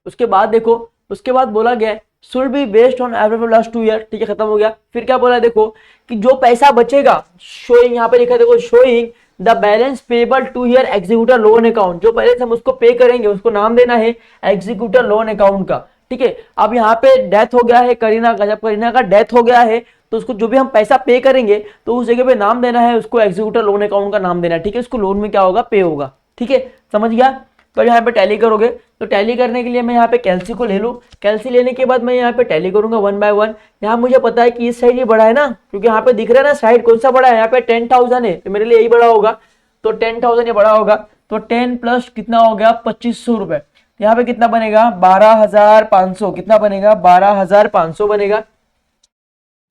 उसके बाद देखो, उसके बाद बोला गया should be based on average of last 2 year, ठीक है, खत्म हो गया। फिर क्या बोला है देखो कि जो पैसा बचेगा, शोइंग यहाँ पे लिखा है देखो, showing the balance payable two year executor loan account, जो बैलेंस हम उसको पे करेंगे उसको नाम देना है एग्जीक्यूटर लोन अकाउंट का, ठीक है। अब यहाँ पे डेथ हो गया है करीना का, जब करीना का डेथ हो गया है तो उसको जो भी हम पैसा पे करेंगे तो उस जगह पे नाम देना है उसको एग्जीक्यूटर लोन अकाउंट का नाम देना है, ठीक है। उसको लोन में क्या होगा पे होगा, ठीक है, समझ गया। तो यहाँ पे टैली करोगे, तो टैली करने के लिए मैं यहाँ पे कैल्सी को ले लूँ, कैल्सी लेने के बाद मैं यहाँ पे टैली करूंगा 1 बाय 1। यहाँ मुझे पता है कि इस साइड ये बड़ा है ना, क्योंकि यहाँ पे दिख रहा है ना साइड कौन सा बड़ा है, यहाँ पे 10,000 है तो मेरे लिए यही बड़ा होगा, तो 10,000 ये बड़ा होगा, तो 10 प्लस कितना हो गया 2,500 रुपए, यहाँ पे कितना बनेगा 12,500, कितना बनेगा 12,500 बनेगा,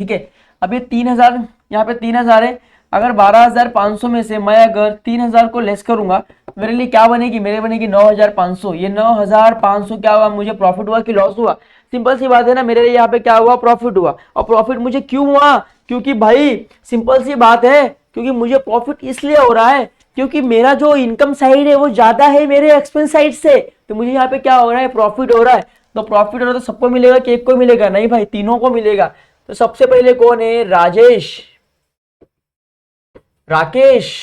ठीक है। अब ये 3000, यहाँ पे 3000 है, अगर 12,500 में से मैं अगर 3000 को लेस करूंगा मेरे लिए क्या बनेगी, मेरे बनेगी 9,500। ये 9,500 क्या हुआ, मुझे प्रॉफिट हुआ कि लॉस हुआ? सिंपल सी बात है ना, मेरे लिए यहाँ पे क्या हुआ, प्रॉफिट हुआ। और प्रॉफिट मुझे क्यों हुआ, क्योंकि भाई सिंपल सी बात है, क्योंकि मुझे प्रॉफिट इसलिए हो रहा है क्योंकि मेरा जो इनकम साइड है वो ज्यादा है मेरे एक्सपेंस साइड से, तो मुझे यहाँ पे क्या हो रहा है, प्रॉफिट हो रहा है। तो प्रॉफिट हो रहा है तो सबको मिलेगा कि एक को मिलेगा? नहीं भाई, तीनों को मिलेगा। तो सबसे पहले कौन है, राजेश, राकेश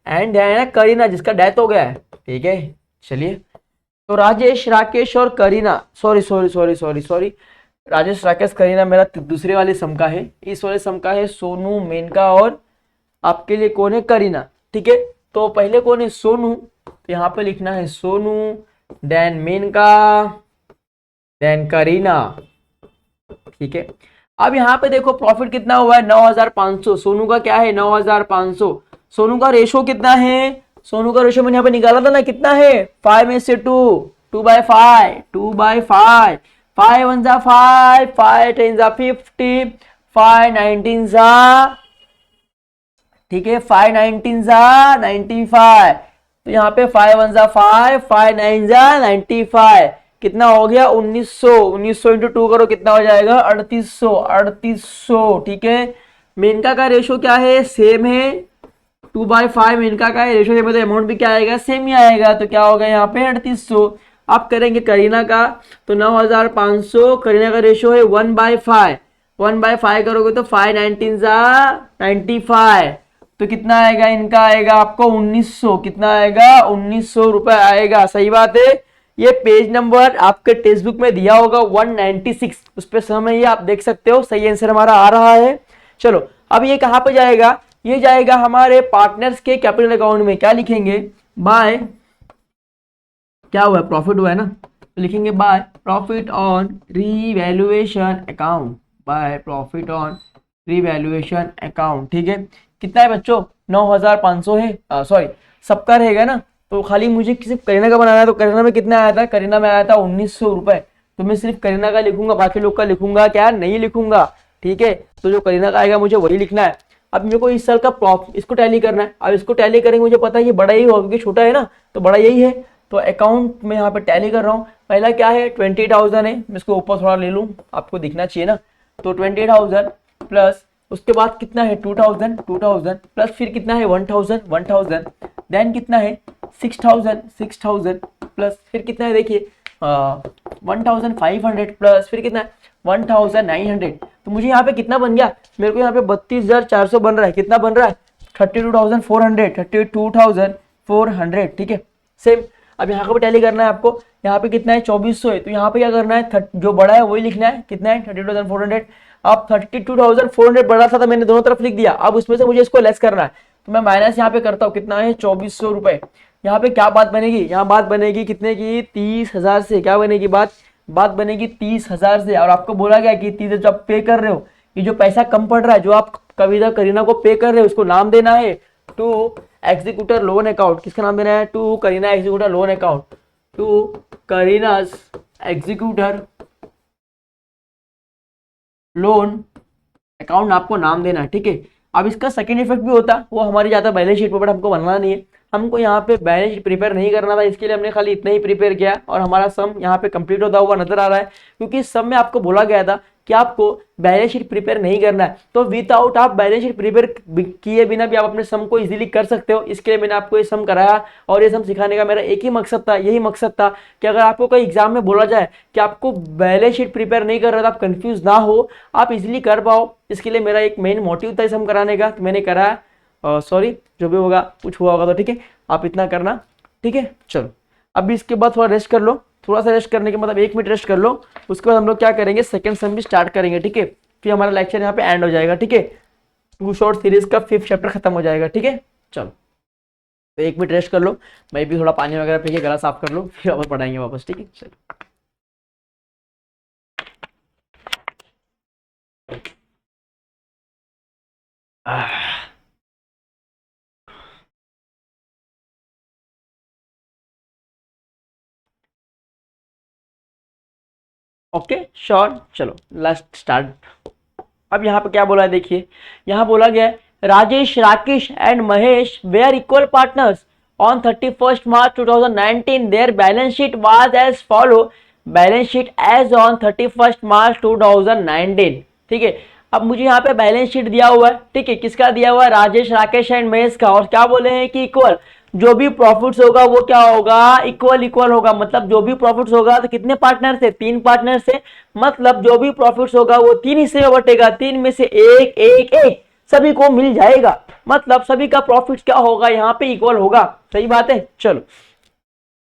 एंड है ना करीना, जिसका डेथ हो गया है। ठीक है, चलिए। तो राजेश, राकेश और Kareena, sorry sorry sorry sorry sorry, Rajesh Rakesh Kareena मेरा दूसरे वाले सम का है। इस वाले सम का है सोनू, मेनका और आपके लिए कौन है, करीना। ठीक है, तो पहले कौन है, सोनू, तो यहाँ पे लिखना है सोनू, देन मेनका, देन करीना। ठीक है, अब यहाँ पे देखो प्रॉफिट कितना हुआ है, 9,500। सोनू का क्या है, 9,500। सोनू का रेशो कितना है, सोनू का रेशो मैंने यहाँ पे निकाला था ना, कितना है, 5:2, 2/5, 2/5, 5 1 जा 5, 5 10 जा 50, 5 19 जा, ठीक है, 5 19 जा 95। तो यहाँ पे 5 1 जा 5, 5 9 जा 95, कितना हो गया, 1900। 1900 इंटू 2 करो, कितना हो जाएगा, 3800, 3800। ठीक है, मेनका का रेशो क्या है, सेम है, 2/5 मेनका का है रेशो है, मतलब अमाउंट भी क्या आएगा, सेम ही आएगा। तो क्या होगा यहाँ पे 3800। आप करेंगे करीना का, तो 9,500, करीना का रेशो है 1/5, 1/5 करोगे तो 5 19 जा 95, तो कितना आएगा, इनका आएगा आपको 1900, कितना आएगा, 1900 रुपए आएगा। सही बात है, ये पेज नंबर आपके टेक्स्ट बुक में दिया होगा 196, उस पर समय ये आप देख सकते हो, सही आंसर हमारा आ रहा है। चलो, अब ये कहां पे जाएगा, ये जाएगा हमारे पार्टनर्स के कैपिटल अकाउंट में। क्या लिखेंगे, बाय, क्या हुआ है, प्रॉफिट हुआ है ना, तो लिखेंगे by profit on revaluation account, by profit on revaluation account. ठीक है, कितना है बच्चों, 9,500 है, सॉरी सबका रहेगा ना, तो खाली मुझे सिर्फ करीना का बनाना है। तो करीना में कितना आया था, करीना में आया था 1900 रुपए, तो मैं सिर्फ करीना का लिखूंगा, बाकी लोग का लिखूंगा क्या, नहीं लिखूंगा। ठीक है, तो जो करीना का आएगा मुझे वही लिखना है। अब मेरे को इस साल का इसको टैली करना है। अब इसको टैली करेंगे, मुझे पता है ये बड़ा ही होगा क्योंकि छोटा है ना, तो बड़ा यही है। तो अकाउंट में यहाँ पे टैली कर रहा हूँ। पहला क्या है, 20,000 है, मैं इसको ऊपर थोड़ा ले लूँ, आपको दिखना चाहिए ना। तो 20,000 प्लस उसके बाद कितना है, 2,000, 2,000 प्लस फिर कितना है, 1,000, 1,000, देन कितना है 6,000, 6,000 प्लस फिर कितना है, देखिए 1,500 प्लस फिर कितना है 1,900। तो मुझे यहाँ पे कितना बन गया, मेरे को यहाँ पे 32,400 बन रहा है। कितना बन रहा है, 32,400, 32,400। ठीक है, सेम। अब यहाँ पे टैली करना है आपको, यहाँ पे कितना है 2,400 है, तो यहाँ पे क्या करना है, जो बड़ा है वही लिखना है, कितना है 32,400। अब 32,400 बड़ा था तो मैंने दोनों तरफ लिख दिया, अब उसमें से मुझे इसको लेस करना है, तो मैं माइनस यहाँ पे करता हूँ, कितना है 2,400 रुपए। यहाँ पे क्या बात बनेगी, यहाँ बात बनेगी कितने की, 30,000 से। क्या बनेगी बात, बात बनेगी 30,000 से। और आपको बोला गया कि 30 जो आप पे कर रहे हो, ये जो पैसा कम पड़ रहा है, जो आप कविता करीना को पे कर रहे हो, उसको नाम देना है टू एग्जीक्यूटर लोन अकाउंट। किसका नाम देना है, to Kareena executor loan account, to Kareena's executor loan account आपको नाम देना है। ठीक है, अब इसका सेकंड इफेक्ट भी होता, वो हमारी ज्यादा बैलेंस शीट पर, बट हमको बनना नहीं है, हमको यहाँ पे बैलेंस शीट प्रिपेयर नहीं करना था, इसके लिए हमने खाली इतना ही प्रिपेयर किया और हमारा सम यहाँ पे कंप्लीट होता हुआ नजर आ रहा है। क्योंकि इस सम में आपको बोला गया था कि आपको बैलेंस शीट प्रिपेयर नहीं करना है, तो विदाउट आप बैलेंस शीट प्रिपेयर किए बिना भी आप अपने सम को इजीली कर सकते हो। इसके लिए मैंने आपको ये सम कराया, और ये सम सिखाने का मेरा एक ही मकसद था, यही मकसद था कि अगर आपको कोई एग्जाम में बोला जाए कि आपको बैलेंस शीट प्रिपेयर नहीं कर रहा था, आप कंफ्यूज ना हो, आप इजीली कर पाओ, इसके लिए मेरा एक मेन मोटिव था इस सम कराने का, तो मैंने कराया। सॉरी, जो भी होगा कुछ हुआ होगा तो ठीक है, आप इतना करना। ठीक है, चलो अभी इसके बाद थोड़ा रेस्ट कर लो, थोड़ा सा रेस्ट करने के मतलब 1 मिनट रेस्ट कर लो, उसके बाद हम लोग क्या करेंगे, सेकंड सम भी स्टार्ट करेंगे। ठीक है, फिर हमारा लेक्चर यहाँ पे एंड हो जाएगा। ठीक है, टू शॉर्ट सीरीज का 5th चैप्टर खत्म हो जाएगा। ठीक है, चलो तो 1 मिनट रेस्ट कर लो, मैं भी थोड़ा पानी वगैरह पी के गला साफ कर लूँ, फिर वापस पढ़ाएंगे वापस। ठीक है, चलो। ओके श्योर, चलो लास्ट स्टार्ट। अब यहाँ पे क्या बोला है देखिए, यहाँ बोला गया है Rajesh, Rakesh and Mahesh were equal partners on 31st March 2019 their balance sheet was as follow, balance sheet as on 31st March 2019। ठीक है, अब मुझे यहाँ पे बैलेंस शीट दिया हुआ है, ठीक है, किसका दिया हुआ है, राजेश, राकेश एंड महेश का, और क्या बोले हैं कि इक्वल, जो भी प्रॉफिट्स होगा वो क्या होगा, इक्वल इक्वल होगा। मतलब जो भी प्रॉफिट्स होगा तो कितने पार्टनर से, 3 पार्टनर से, मतलब जो भी प्रॉफिट्स होगा वो 3 हिस्से में बटेगा, 3 में से एक एक एक सभी को मिल जाएगा, मतलब सभी का प्रॉफिट क्या होगा, यहाँ पे इक्वल होगा। सही बात है। चलो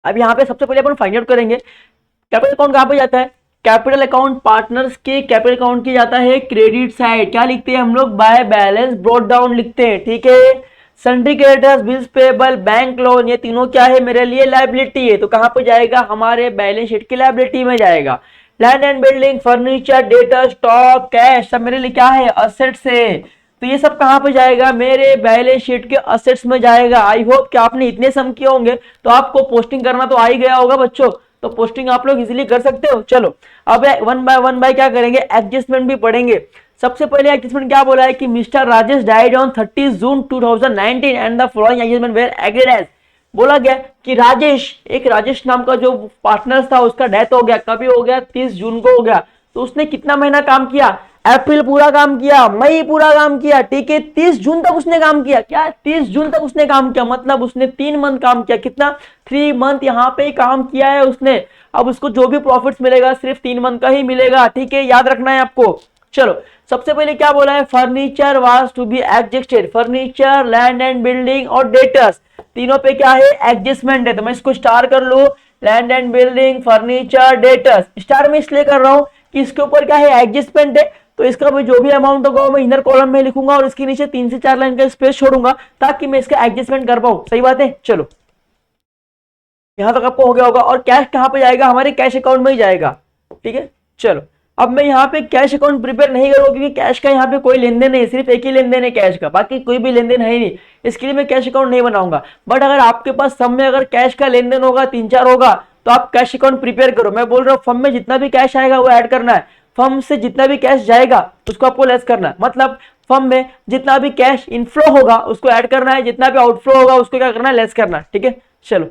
अब यहाँ पे सबसे पहले अपन फाइंड आउट करेंगे कैपिटल अकाउंट कहाँ पे जाता है, कैपिटल अकाउंट पार्टनर्स के कैपिटल अकाउंट की जाता है क्रेडिट साइड, क्या लिखते हैं हम लोग, बाय बैलेंस ब्रॉट डाउन लिखते हैं। ठीक है, sundry creditors, bills payable, bank loan, ये तीनों क्या है मेरे लिए, लायबिलिटी है, तो कहां पे जाएगा, हमारे बैलेंस शीट की लायबिलिटी में जाएगा। Land and building, furniture, data, stock, cash, सब मेरे लिए क्या है, असेट्स है, तो ये सब कहां पे जाएगा, मेरे बैलेंस शीट के असेट्स में जाएगा। आई होप कि आपने इतने सम किए होंगे तो आपको पोस्टिंग करना तो आ ही गया होगा बच्चों, तो पोस्टिंग आप लोग इजीली कर सकते हो। चलो अब वन बाय क्या करेंगे, एडजस्टमेंट भी पढ़ेंगे। सबसे पहले एडजस्टमेंट क्या बोला है कि mister Rajesh died on 30 June 2019 and the following adjustment were agreed as, बोला गया कि राजेश, एक राजेश नाम का जो पार्टनर था उसका डेथ हो गया, कभी हो गया, 30 जून को हो गया, तो उसने कितना महीना काम किया, अप्रैल पूरा काम किया, मई पूरा काम किया, ठीक है, 30 जून तक उसने काम किया, क्या 30 जून तक उसने काम किया, मतलब उसने 3 मंथ काम किया, कितना, 3 मंथ यहाँ पे काम किया है उसने। अब उसको जो भी प्रॉफिट्स मिलेगा सिर्फ 3 मंथ का ही मिलेगा, ठीक है, याद रखना है आपको। चलो सबसे पहले क्या बोला है, furniture was to be adjusted, furniture, land and building और डेटर्स, तीनों पे क्या है, एडजस्टमेंट है, तो मैं इसको स्टार कर लू, land and building, furniture, debtors, star में इसलिए कर रहा हूं कि इसके ऊपर क्या है, एडजस्टमेंट है, तो इसका भी जो भी अमाउंट होगा मैं इनर कॉलम में लिखूंगा और इसके नीचे 3 से 4 लाइन का स्पेस छोड़ूंगा ताकि मैं इसका एडजस्टमेंट कर पाऊं। सही बात है। चलो यहां तक आपको हो गया होगा, और कैश कहां पे जाएगा, हमारे कैश अकाउंट में ही जाएगा। ठीक है, चलो अब मैं यहाँ पे कैश अकाउंट प्रिपेयर नहीं करूंगा क्योंकि कैश का यहाँ पे कोई लेन देन नहीं, सिर्फ एक ही लेन देन है कैश का, बाकी कोई भी लेन देन है ही नहीं, इसके लिए मैं कैश अकाउंट नहीं बनाऊंगा। बट अगर आपके पास सब में अगर कैश का लेन देन होगा, 3-4 होगा, तो आप कैश अकाउंट प्रिपेयर करो। मैं बोल रहा हूँ फर्म में जितना भी कैश आएगा वो ऐड करना है, फर्म से जितना भी कैश जाएगा उसको आपको लेस करना है, मतलब फर्म में जितना भी कैश इनफ्लो होगा उसको ऐड करना है, जितना भी आउटफ्लो होगा उसको क्या करना है, लेस करना है। ठीक है, चलो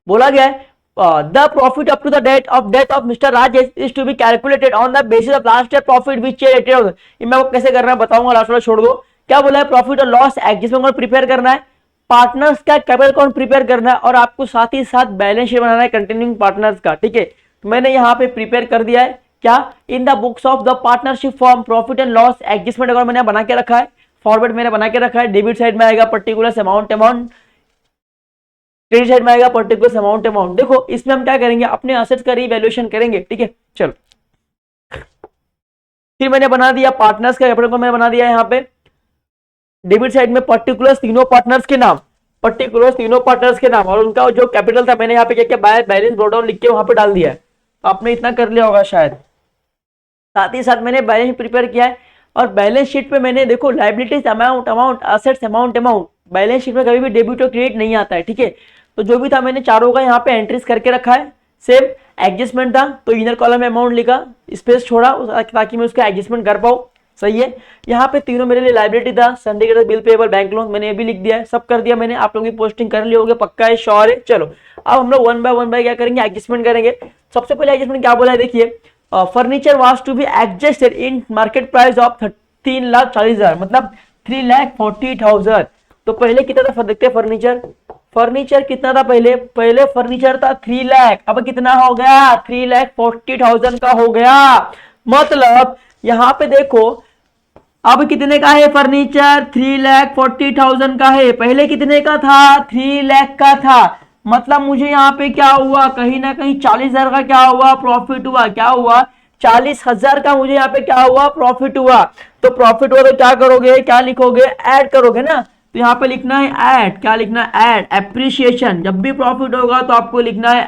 बोला गया है the profit up to the date of Mr. Rajesh is to be calculated on the basis of last year profit which year it was। ये मैं आपको कैसे करना है बताऊंगा, लास्ट वाला छोड़ दो। क्या बोला है, प्रॉफिट और लॉस एडजस्टमेंट प्रिपेयर करना है, पार्टनर्स का कैपिटल अकाउंट प्रिपेयर करना है, और आपको साथ ही साथ बैलेंस शीट बनाना है कंटिन्यूइंग पार्टनर्स का। ठीक है, तो मैंने यहाँ पे प्रिपेयर कर दिया है, क्या, in the books of the partnership form profit and loss adjustment account मैंने बना के रखा है, फॉरवर्ड मैंने बना के रखा है, डेबिट साइड में आएगा पर्टिकुलर अमाउंट, क्रेडिट साइड में आएगा पर्टिकुलर अमाउंट। देखो इसमें हम क्या करेंगे, अपने असेट्स का रीवैल्यूएशन करेंगे। ठीक है, चलो फिर मैंने बना दिया पार्टनर्स का कैपिटल को, मैंने बना दिया यहाँ पे डेबिट साइड में पर्टिकुलर तीनों पार्टनर्स के नाम, और उनका जो कैपिटल था मैंने यहाँ पे क्या किया, बाय बैलेंस ब्रॉट डाउन लिख के वहां पे डाल दिया है। तो आपने इतना कर लिया होगा शायद। साथ ही साथ मैंने बैलेंस शीट प्रिपेयर किया है, और बैलेंस शीट पे मैंने देखो liabilities amount, assets amount, balance sheet में कभी भी डेबिट और क्रेडिट नहीं आता है। ठीक है, तो जो भी था मैंने चारों का यहाँ पे एंट्रीज करके रखा है। सेम एडजस्टमेंट था तो इनर कॉलम में अमाउंट लिखा, स्पेस छोड़ा ताकि मैं उसका एडजस्टमेंट कर पाऊँ। सही है, यहाँ पे तीनों मेरे लिए लायबिलिटी था, syndicate, bill payable, bank loan, मैंने ये भी लिख दिया है, सब कर दिया मैंने। आप लोगों की पोस्टिंग कर ली होगी, पक्का है, श्योर है। चलो अब हम लोग वन बाय क्या करेंगे, एडजस्टमेंट करेंगे। सबसे पहले एडजस्टमेंट क्या बोला है देखिए, furniture was to be adjusted in market price of 3,40,000, मतलब 3,40,000। तो पहले कितना था देखते हैं, फर्नीचर कितना था, पहले फर्नीचर था 3 लाख, अब कितना हो गया, 3,40,000 का हो गया। मतलब यहाँ पे देखो अब कितने का है फर्नीचर, 3,40,000 का है, पहले कितने का था, 3 लाख का था। मतलब मुझे यहाँ पे क्या हुआ, कहीं ना कहीं 40,000 का क्या हुआ, प्रॉफिट हुआ। क्या हुआ, 40,000 का मुझे यहाँ पे क्या हुआ, प्रॉफिट हुआ। तो प्रॉफिट हुआ तो क्या करोगे, क्या लिखोगे, ऐड करोगे ना। तो यहाँ पे लिखना है ऐड, क्या लिखना है, ऐड एप्रिसिएशन। जब भी प्रॉफिट होगा तो आपको लिखना है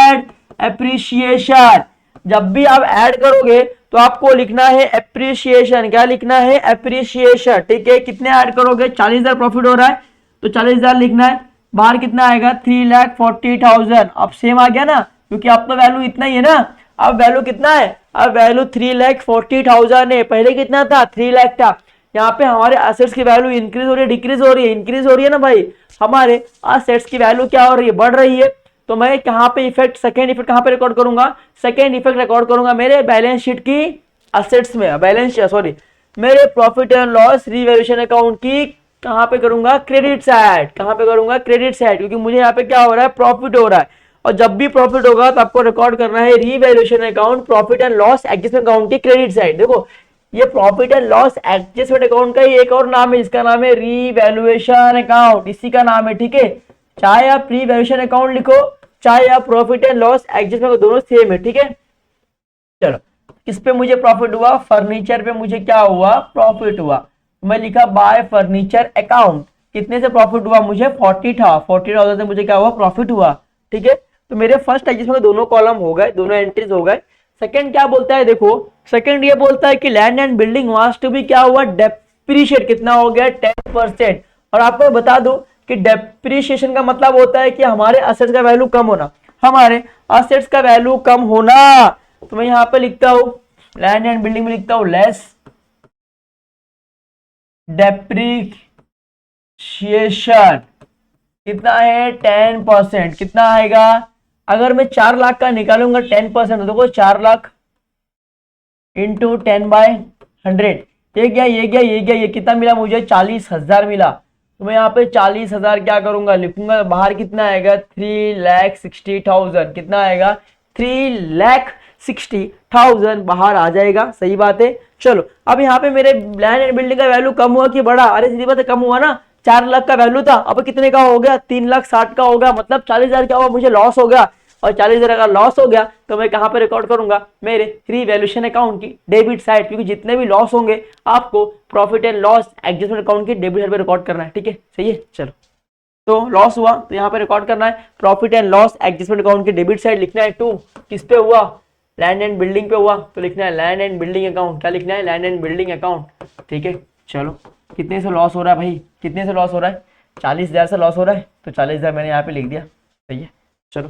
ऐड एप्रिसिएशन। जब भी आप ऐड करोगे तो आपको लिखना है एप्रिसिएशन। क्या लिखना है, एप्रिसिएशन। ठीक है, कितने ऐड करोगे, 40,000 प्रॉफिट हो रहा है तो 40,000 लिखना है, बाहर कितना आएगा, 3,40,000। अब सेम आ गया ना, क्योंकि आपका वैल्यू इतना ही है ना। अब वैल्यू कितना है, अब वैल्यू 3,40,000 है, पहले कितना था 3 लाख था। यहाँ पे हमारे असेट्स की वैल्यू इंक्रीज हो रही है डिक्रीज हो रही है, इंक्रीज हो रही है ना भाई, हमारे असेट्स की वैल्यू क्या हो रही है, बढ़ रही है। तो मैं कहाँ पे इफेक्ट, सेकेंड इफेक्ट कहाँ पे रिकॉर्ड करूंगा, सेकेंड इफेक्ट रिकॉर्ड करूंगा मेरे बैलेंस शीट की असेट्स में, बैलेंस सॉरी मेरे profit and loss revaluation account की कहाँ पे करूंगा, क्रेडिट साइड, कहाँ पे करूंगा, क्रेडिट साइड, क्योंकि मुझे यहाँ पे क्या हो रहा है, प्रॉफिट हो रहा है। और जब भी प्रॉफिट होगा तो आपको रिकॉर्ड करना है revaluation account profit and loss adjustment account की क्रेडिट साइड। देखो ये profit and loss adjustment account का ही एक और नाम है, इसका नाम है रिवैल्यूएशन अकाउंट, इसी का नाम है, ठीक है। चाहे आप रिवैल्यूएशन अकाउंट लिखो, चाहे आप प्रॉफिट एंड लॉस एडजस्टमेंट, दोनों सेम है, ठीक है। चलो किस पे मुझे प्रॉफिट हुआ, फर्नीचर पे मुझे क्या हुआ, प्रॉफिट हुआ। मैं लिखा बाय फर्नीचर अकाउंट, कितने से प्रॉफिट हुआ मुझे, 40 था, 40,000 से मुझे क्या हुआ, प्रॉफिट हुआ, ठीक है। तो मेरे फर्स्ट एडजस्टमेंट दोनों कॉलम हो गए, दोनों एंट्रीज हो गए। सेकंड क्या बोलता है, देखो सेकंड ये बोलता है कि land and building was to be क्या हुआ, डेप्रिशिएट कितना हो गया, 10%। और आपको बता दो कि डेप्रिशिएशन का मतलब होता है कि हमारे असेट्स का वैल्यू कम होना, हमारे असेट्स का वैल्यू कम होना। तो मैं यहां पे लिखता हूं लैंड एंड बिल्डिंग में लिखता हूं लेस डेप्रिशिएशन, कितना है 10%, कितना आएगा, अगर मैं 4 लाख का निकालूंगा 10%, तो देखो 4 लाख इंटू 10/100, ये गया ये गया ये गया, ये कितना मिला मुझे, 40,000 मिला। तो मैं यहाँ पे 40,000 क्या करूंगा, लिखूंगा, बाहर कितना आएगा, 3,60,000, कितना आएगा, 3,60,000 बाहर आ जाएगा, सही बात है। चलो अब यहाँ पे मेरे लैंड एंड बिल्डिंग का वैल्यू कम हुआ कि बढ़ा, अरे सीधी बात है कम हुआ ना, 4 लाख का वैल्यू था, अब कितने का हो गया, 3,60,000 का हो गया, मतलब 40,000 क्या हुआ, मुझे लॉस हो गया। और 40,000 का लॉस हो गया तो मैं कहां पे रिकॉर्ड करूंगा, मेरे रिवैल्यूएशन अकाउंट की डेबिट साइड, क्योंकि जितने भी लॉस होंगे आपको profit and loss adjustment account की डेबिट साइड पे रिकॉर्ड करना है, ठीक है, सही है। चलो तो लॉस हुआ तो यहाँ पे रिकॉर्ड करना है profit and loss adjustment account की डेबिट साइड, लिखना है 2, किस पे हुआ, लैंड एंड बिल्डिंग पे हुआ, तो लिखना है लैंड एंड बिल्डिंग अकाउंट, क्या लिखना है, लैंड एंड बिल्डिंग अकाउंट, ठीक है। चलो कितने से लॉस हो रहा है भाई, कितने से लॉस हो रहा है, 40,000 से लॉस हो रहा है, तो 40,000 मैंने यहाँ पे लिख दिया, सही है। चलो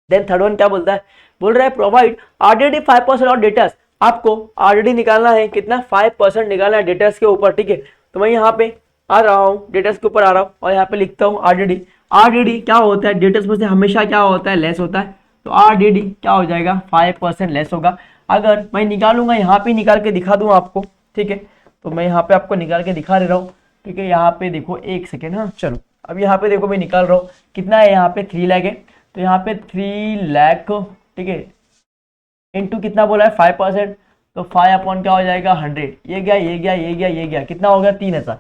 देन थर्ड वन क्या बोलता है, बोल रहा है प्रोवाइड आरडीडी 5% और डेटर्स, आपको आरडीडी निकालना है, कितना 5% निकालना है डेटर्स के ऊपर, ठीक है। तो मैं यहाँ पे आ रहा हूँ, डेटर्स के ऊपर आ रहा हूँ और यहाँ पे लिखता हूँ आरडीडी। आरडीडी क्या होता है, डेटर्स में से हमेशा क्या होता है, लेस होता है, तो आरडीडी क्या हो जाएगा, 5% लेस होगा। अगर मैं निकालूंगा, यहाँ पे निकाल के दिखा दूँ आपको, ठीक है, तो मैं यहाँ पे आपको निकाल के दिखा दे रहा हूँ, ठीक है। यहाँ पे देखो एक सेकेंड, हाँ चलो अब यहाँ पे देखो मैं निकाल रहा हूँ, कितना है, यहाँ पे 3 लाख है, तो यहाँ पे 3 लाख, ठीक है, इंटू कितना बोला है 5%, तो 5 अपॉन क्या हो जाएगा 100, ये गया ये गया ये गया ये गया, कितना हो गया 3,000,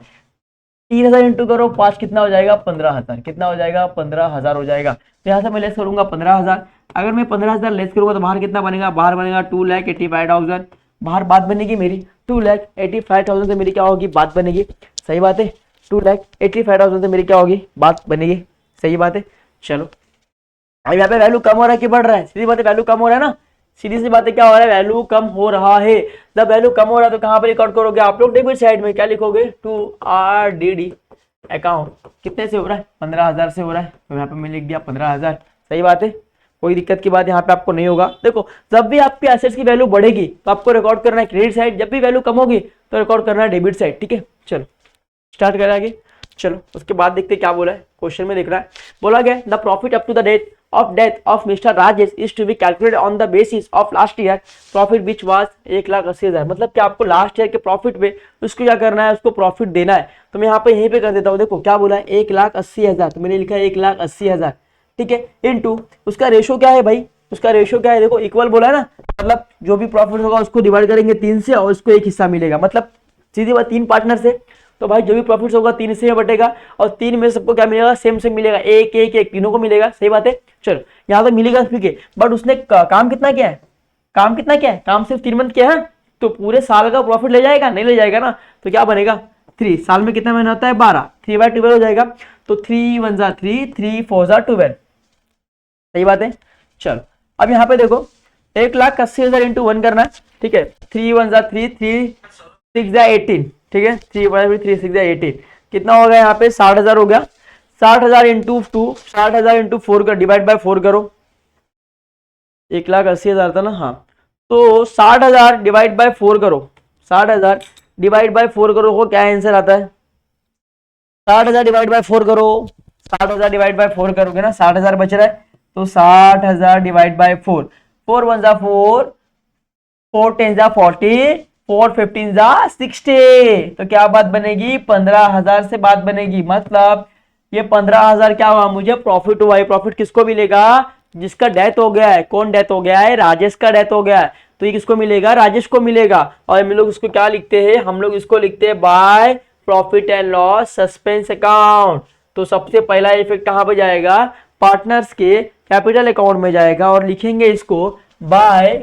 3,000 इंटू करो 5, कितना हो जाएगा 15,000, कितना हो जाएगा 15,000 हो जाएगा। तो यहाँ से मैं लेस करूंगा 15,000, अगर मैं 15,000 लेस करूंगा तो बाहर कितना बनेगा, बाहर बनेगा 2,85,000, बाहर बात बनेगी मेरी 2,85,000 से मेरी क्या होगी, बात बनेगी, सही बात है, 2,85,000 से मेरी क्या होगी, बात बनेगी, सही बात है। चलो अब यहाँ पे वैल्यू कम हो रहा है कि बढ़ रहा है, सीधी बात है वैल्यू कम हो रहा है ना, सीधी सी बात है क्या हो रहा है, वैल्यू कम हो रहा है। जब वैल्यू कम हो रहा है तो कहाँ पर रिकॉर्ड करोगे आप लोग, डेबिट साइड में क्या लिखोगे, टू आरडीडी अकाउंट, कितने से हो रहा है, 15,000 से हो रहा है, तो यहाँ पे मैं लिख दिया 15,000, सही बात है, कोई दिक्कत की बात यहाँ पे आपको नहीं होगा। देखो जब भी आपकी एसेट्स की वैल्यू बढ़ेगी तो आपको रिकॉर्ड करना है क्रेडिट साइड, जब भी वैल्यू कम होगी तो रिकॉर्ड करना है डेबिट साइड, ठीक है। चलो स्टार्ट करें आगे, चलो उसके बाद देखते क्या बोला है, क्वेश्चन में दिख रहा है, बोला गया the profit up to the death of mister Rajesh is to be calculated on the basis of last year profit which was 1,80,000, मतलब कि आपको लास्ट ईयर के प्रॉफिट पे उसको क्या करना है, उसको प्रॉफिट देना है। तो मैं यहाँ पे यहीं पे कर देता हूँ, देखो क्या बोला है 1,80,000, तो मैंने लिखा है 1,80,000, ठीक है, इनटू उसका रेशो क्या है भाई, उसका रेशो क्या है, देखो इक्वल बोला है ना, मतलब जो भी प्रॉफिट होगा उसको डिवाइड करेंगे 3 से और उसको एक हिस्सा मिलेगा, मतलब सीधी बात 3 पार्टनर से, तो भाई जो भी प्रॉफिट होगा 3 से बटेगा और 3 में सबको क्या मिलेगा, सेम सेम मिलेगा, एक एक एक तीनों को मिलेगा, सही बात है। चलो यहाँ तो मिलेगा ठीक है, बट उसने काम कितना किया है, काम कितना किया है, काम सिर्फ 3 मंथ किया है, तो पूरे साल का प्रॉफिट ले जाएगा, नहीं ले जाएगा ना, तो क्या बनेगा 3, साल में कितना महीना होता है 12, 3/12 हो जाएगा, तो 3 1 जा 3, 3 4 जा 12, सही बात है। चलो अब यहाँ पे देखो 1,80,000 इंटू 1 करना है, ठीक है, 3 1 जा 3, 3 6 जा 18, ठीक है, 3 3 6 जा 18, कितना हो गया यहाँ पे 60,000 हो गया, 60,000 इंटू 2, 60,000 इंटू 4 कर, डिवाइड बाय 4 करो, 1,80,000 था ना, हाँ। तो 60,000 डिवाइड बाय 4 करो, 60,000 डिवाइड बाय 4 करो, वो क्या आंसर आता है? 60,000 डिवाइड बाय 4 करो, 60,000 डिवाइड बाय 4 करोगे ना, 60,000 बच रहा है, तो 60,000 डिवाइड बाय 4, 4 1 जा 4, 4 10 जा 40, 4 15 जा 60, तो क्या बात बनेगी? 15,000 से बात बनेगी। मतलब ये 15,000 क्या हुआ? मुझे प्रॉफिट हुआ। ये प्रॉफिट किसको मिलेगा? जिसका डेथ हो गया है। कौन डेथ हो गया है? राजेश का डेथ हो गया है, तो ये किसको मिलेगा? राजेश को मिलेगा। और हम लोग इसको क्या लिखते हैं? हम लोग इसको लिखते हैं by profit and loss suspense account. तो सबसे पहला इफेक्ट कहां पे जाएगा? पार्टनर्स के कैपिटल अकाउंट में जाएगा, और लिखेंगे इसको by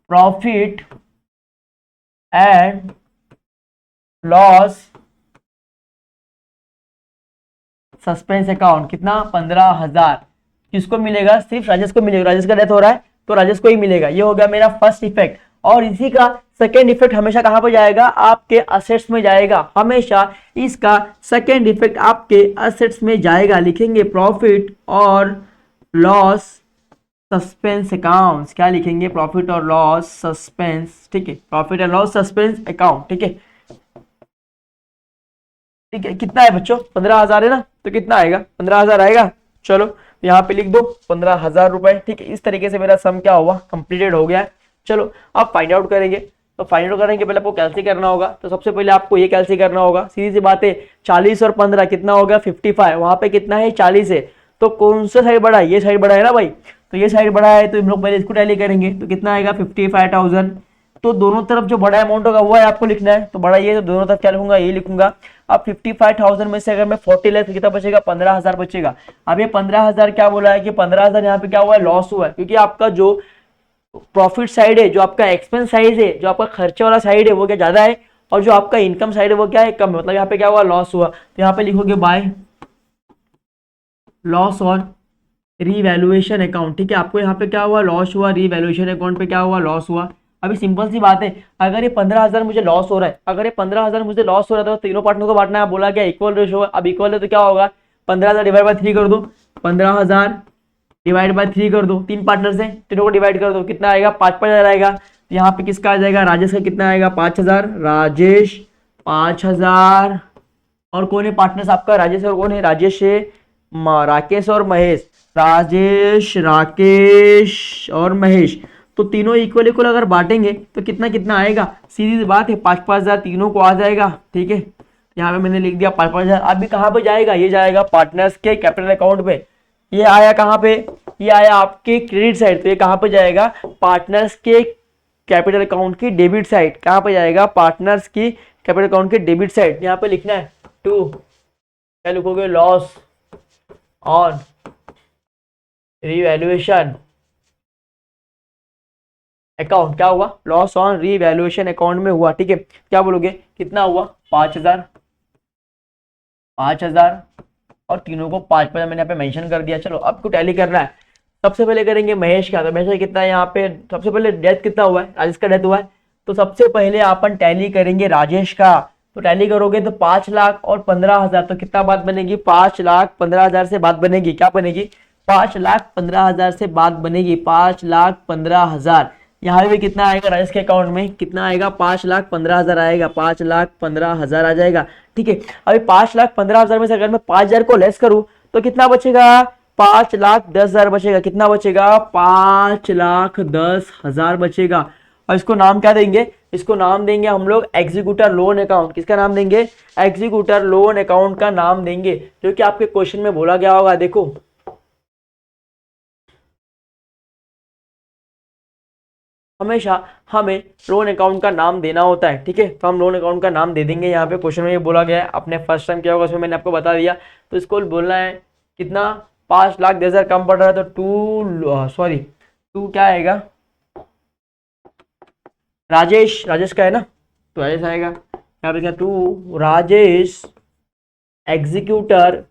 profit and loss suspense account. कितना? 15,000 किसको मिलेगा? सिर्फ राजेश को मिलेगा। राजेश का डेथ हो रहा है तो राजेश को ही मिलेगा। ये हो गया मेरा फर्स्ट इफेक्ट। और इसी का सेकेंड इफेक्ट हमेशा कहां पर जाएगा? आपके असेट्स में जाएगा। हमेशा इसका सेकेंड इफेक्ट आपके असेट्स में जाएगा। लिखेंगे प्रॉफिट और लॉस सस्पेंस अकाउंट्स। क्या लिखेंगे? प्रॉफिट और लॉस सस्पेंस। ठीक है, profit and loss suspense account. ठीक है, ठीक है। कितना है बच्चों? 15,000 है ना, तो कितना आएगा? 15,000 आएगा। चलो यहाँ पे लिख दो 15,000 रुपए। ठीक है, इस तरीके से मेरा सम क्या हुआ? कंप्लीटेड हो गया है। चलो अब फाइंड आउट करेंगे। तो फाइंड आउट करने के पहले आपको कैलसी करना होगा। तो सबसे पहले आपको ये कैलसी करना होगा। सीधी सी बात है, 40 और 15 कितना होगा? 55। वहां पे कितना है? 40 है। तो कौन सा साइड बड़ा है? ये साइड बड़ा है ना भाई। तो ये साइड बड़ा है, तो हम लोग पहले इसको टैली करेंगे। तो कितना आएगा? 55,000। तो दोनों तरफ जो बड़ा अमाउंट होगा वो है आपको लिखना है। तो बड़ा ये, तो दोनों तरफ क्या लिखूंगा? ये लिखूंगा। अब 55,000 में से अगर मैं 40 लेस, कितना बचेगा? 15,000 बचेगा। अब ये 15,000 क्या बोला है कि 15,000 यहाँ पे क्या हुआ है? लॉस हुआ है, क्योंकि आपका जो प्रॉफिट साइड है, जो आपका एक्सपेंस साइड है, जो आपका खर्चे वाला साइड है, वो क्या ज्यादा है, और जो आपका इनकम साइड है वो क्या है? कम है। मतलब यहाँ पे क्या हुआ? लॉस हुआ। तो यहाँ पे लिखोगे बाय लॉस और रीवैल्यूएशन अकाउंट। ठीक है, आपको यहाँ पे क्या हुआ? लॉस हुआ। रीवैल्यूएशन अकाउंट पे क्या हुआ? लॉस हुआ। अभी सिंपल सी बात है, अगर ये 15,000 मुझे लॉस हो रहा है, अगर ये 15,000 मुझे लॉस हो रहा है, तो तीनों पार्टनर को बांटना है। बोला गया इक्वल रेशो है। अब इक्वल है तो क्या होगा? 15,000 डिवाइड बाय 3 कर दो, 15,000 डिवाइड बाय 3 कर दो। तीन पार्टनर से तीनों को डिवाइड कर दो, कितना आएगा? 5,000 आएगा। तो यहाँ पे किसका आ जाएगा? राजेश का कितना आएगा? 5,000। राजेश 5,000। और कौन है पार्टनर्स आपका? राजेश और कौन है? राजेश है, राकेश और महेश। राजेश, राकेश और महेश। तो तीनों इक्वल इक्वल अगर बांटेंगे तो कितना कितना आएगा? सीधी सी बात है, 5,000 तीनों को आ जाएगा। ठीक है, यहाँ पे मैंने लिख दिया 5,000। अभी कहाँ पे जाएगा? ये जाएगा पार्टनर्स के कैपिटल अकाउंट पे। ये आया कहाँ पे? ये आया आपके क्रेडिट साइड। तो ये कहाँ पे जाएगा? पार्टनर्स के कैपिटल अकाउंट की डेबिट साइड। कहाँ पे जाएगा? पार्टनर्स की कैपिटल अकाउंट की डेबिट साइड। यहाँ पे लिखना है 2, क्या लिखोगे? Loss on revaluation account. क्या हुआ? लॉस ऑन रीवैल्यूएशन अकाउंट में हुआ। ठीक है, क्या बोलोगे? कितना हुआ? 5,000, 5,000 और तीनों को 5,000 मैंने यहाँ पे मेंशन कर दिया। चलो अब को टैली करना है। सबसे पहले करेंगे महेश का। तो महेश का कितना है यहाँ पे? सबसे पहले डेथ कितना हुआ है? राजेश का डेथ हुआ है। तो सबसे पहले अपन टैली करेंगे राजेश का। तो टैली करोगे तो 5,00,000 और 15,000, तो कितना बात बनेगी? 5,15,000 से बात बनेगी। क्या बनेगी? 5,15,000 से बात बनेगी। 5,15,000। यहाँ भी कितना आएगा? राजेश के अकाउंट में कितना आएगा? 5,15,000 आएगा। 5,15,000 आ जाएगा। ठीक है, अभी 5,15,000 में से अगर मैं 5,000 को लेस करूं तो कितना बचेगा? 5,10,000 बचेगा। कितना बचेगा? 5,10,000 बचेगा। और इसको नाम क्या देंगे? इसको नाम देंगे हम लोग एग्जीक्यूटर लोन अकाउंट। किसका नाम देंगे? एग्जीक्यूटर लोन अकाउंट का नाम देंगे, जो कि आपके क्वेश्चन में बोला गया होगा। देखो हमेशा हमें लोन अकाउंट का नाम देना होता है। ठीक है, तो हम लोन अकाउंट का नाम दे देंगे। यहाँ पे क्वेश्चन में ये बोला गया है, अपने फर्स्ट टाइम क्या होगा उसमें मैंने आपको बता दिया। तो इसको बोलना है कितना? 5,10,000 कम पड़ रहा है, तो टू क्या आएगा? राजेश, राजेश का है ना, तो राजेश आएगा। यहाँ पे क्या? To Rajesh executor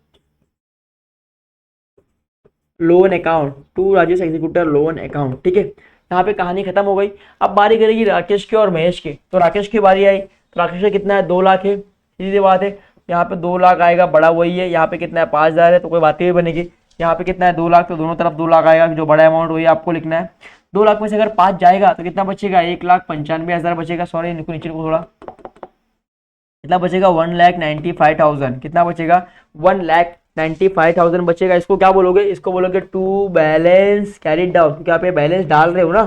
loan account. To Rajesh executor loan account. ठीक है, यहाँ पे कहानी खत्म हो गई। अब बारी करेगी राकेश की और महेश की। तो राकेश की बारी आई। तो राकेश का कितना है? 2 लाख है। सीधी सी बात है, यहाँ पे 2 लाख आएगा, बड़ा वही है। यहाँ पे कितना है 5,000 है तो कोई बात ही बनेगी। यहाँ पे कितना है 2 लाख, तो दोनों तरफ 2 लाख आएगा, जो बड़ा अमाउंट वही आपको लिखना है। 2 लाख में से अगर 5 जाएगा तो कितना बचेगा, 1,95,000 बचेगा। सॉरी नीचे को थोड़ा, कितना बचेगा 1,95,000। कितना बचेगा 1,95,000 बचेगा। इसको क्या बोलोगे, इसको बोलोगे टू बैलेंस कैरिड डाउन, क्योंकि आप ये बैलेंस डाल रहे हो ना,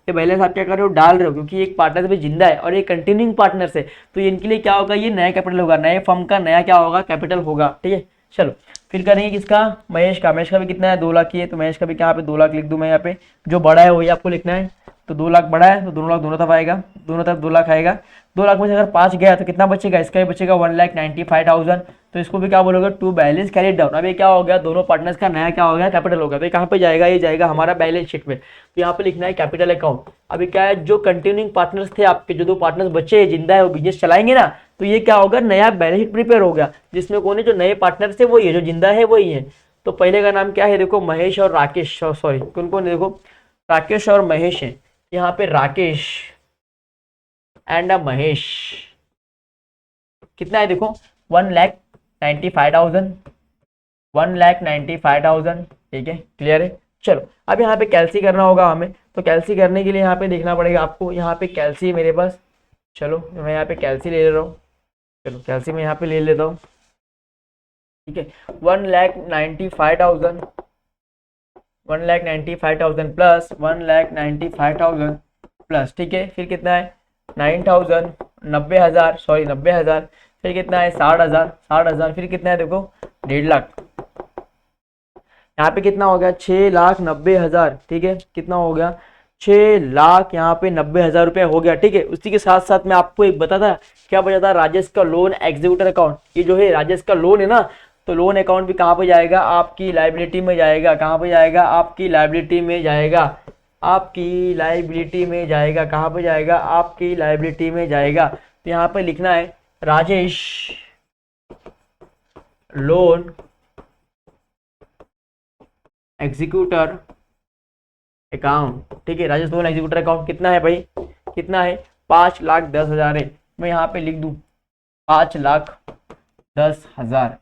ये बैलेंस आप क्या कर रहे हो, डाल रहे हो, क्योंकि एक पार्टनर भी जिंदा है और एक कंटिन्यूइंग पार्टनर से, तो इनके लिए क्या होगा, ये नया कैपिटल होगा, नए फर्म का नया क्या होगा, कैपिटल होगा। ठीक है, चलो फिर करेंगे किसका, महेश का। महेश का भी कितना है 2 लाख की है, तो महेश का भी क्या यहाँ पे 2 लाख लिख दूं मैं। यहाँ पे जो बड़ा है वही आपको लिखना है, तो 2 लाख बड़ा है तो दोनों लाख दोनों तरफ आएगा, दोनों तरफ 2 लाख आएगा। 2 लाख में से अगर 5 गया तो कितना बचेगा, इसका ही बचेगा 1,95,000। तो इसको भी क्या बोलोगे, टू बैलेंस कैरिड डाउन। अब ये क्या हो गया, दोनों पार्टनर्स का नया क्या हो गया, कैपिटल हो गया। तो ये कहाँ पे जाएगा, ये जाएगा हमारा बैलेंस शीट में। तो यहाँ पे लिखना है कैपिटल अकाउंट। अभी क्या है, जो कंटिन्यूइंग पार्टनर्स थे आपके, जो 2 पार्टनर्स बचे हैं जिंदा है, वो बिजनेस चलाएंगे ना, तो ये क्या होगा, नया बैलेंस शीट प्रिपेयर हो गया, जिसमें कौन है, जो नए पार्टनर थे वही है, जो जिंदा है वही है। तो पहले का नाम क्या है, देखो महेश और राकेश, सॉरी कौन कौन है, देखो राकेश और महेश है। यहाँ पे राकेश एंड महेश कितना है, देखो 1,95,000, 1,95,000। ठीक है, क्लियर है। चलो अब यहाँ पे कैल्सी करना होगा हमें, तो कैल्सी करने के लिए यहाँ पे देखना पड़ेगा आपको। यहाँ पे कैल्सी है मेरे पास, चलो मैं यहाँ पे कैल्सी ले रहा हूँ। चलो कैल्सी मैं यहाँ पे ले लेता हूँ। ठीक है, 1,95,000, 1,95,000 प्लस 1,95,000 प्लस, ठीक है, फिर कितना है 9,000, 90,000, सॉरी 90,000, फिर कितना है 60,000, 60,000, फिर कितना है देखो 1.5 लाख। यहाँ पे कितना हो गया 6,90,000। ठीक है, कितना हो गया 6 लाख, यहाँ पे 90,000 रुपये हो गया। ठीक है, उसी के साथ साथ मैं आपको एक बता था, क्या बचा था, राजेश का लोन एग्जीक्यूटर अकाउंट। ये जो है राजेश का लोन है ना, तो लोन अकाउंट भी कहाँ पे जाएगा, आपकी लाइबिलिटी में जाएगा। कहाँ पे जाएगा, आपकी लाइबिलिटी में जाएगा, आपकी लाइबिलिटी में जाएगा। कहाँ पे जाएगा, आपकी लाइबिलिटी में जाएगा। तो यहाँ पे लिखना है राजेश लोन एग्जीक्यूटर अकाउंट। ठीक है, राजेश लोन एग्जीक्यूटर अकाउंट कितना है भाई, कितना है 5,10,000 है। मैं यहाँ पे लिख दूँ 5,10,000।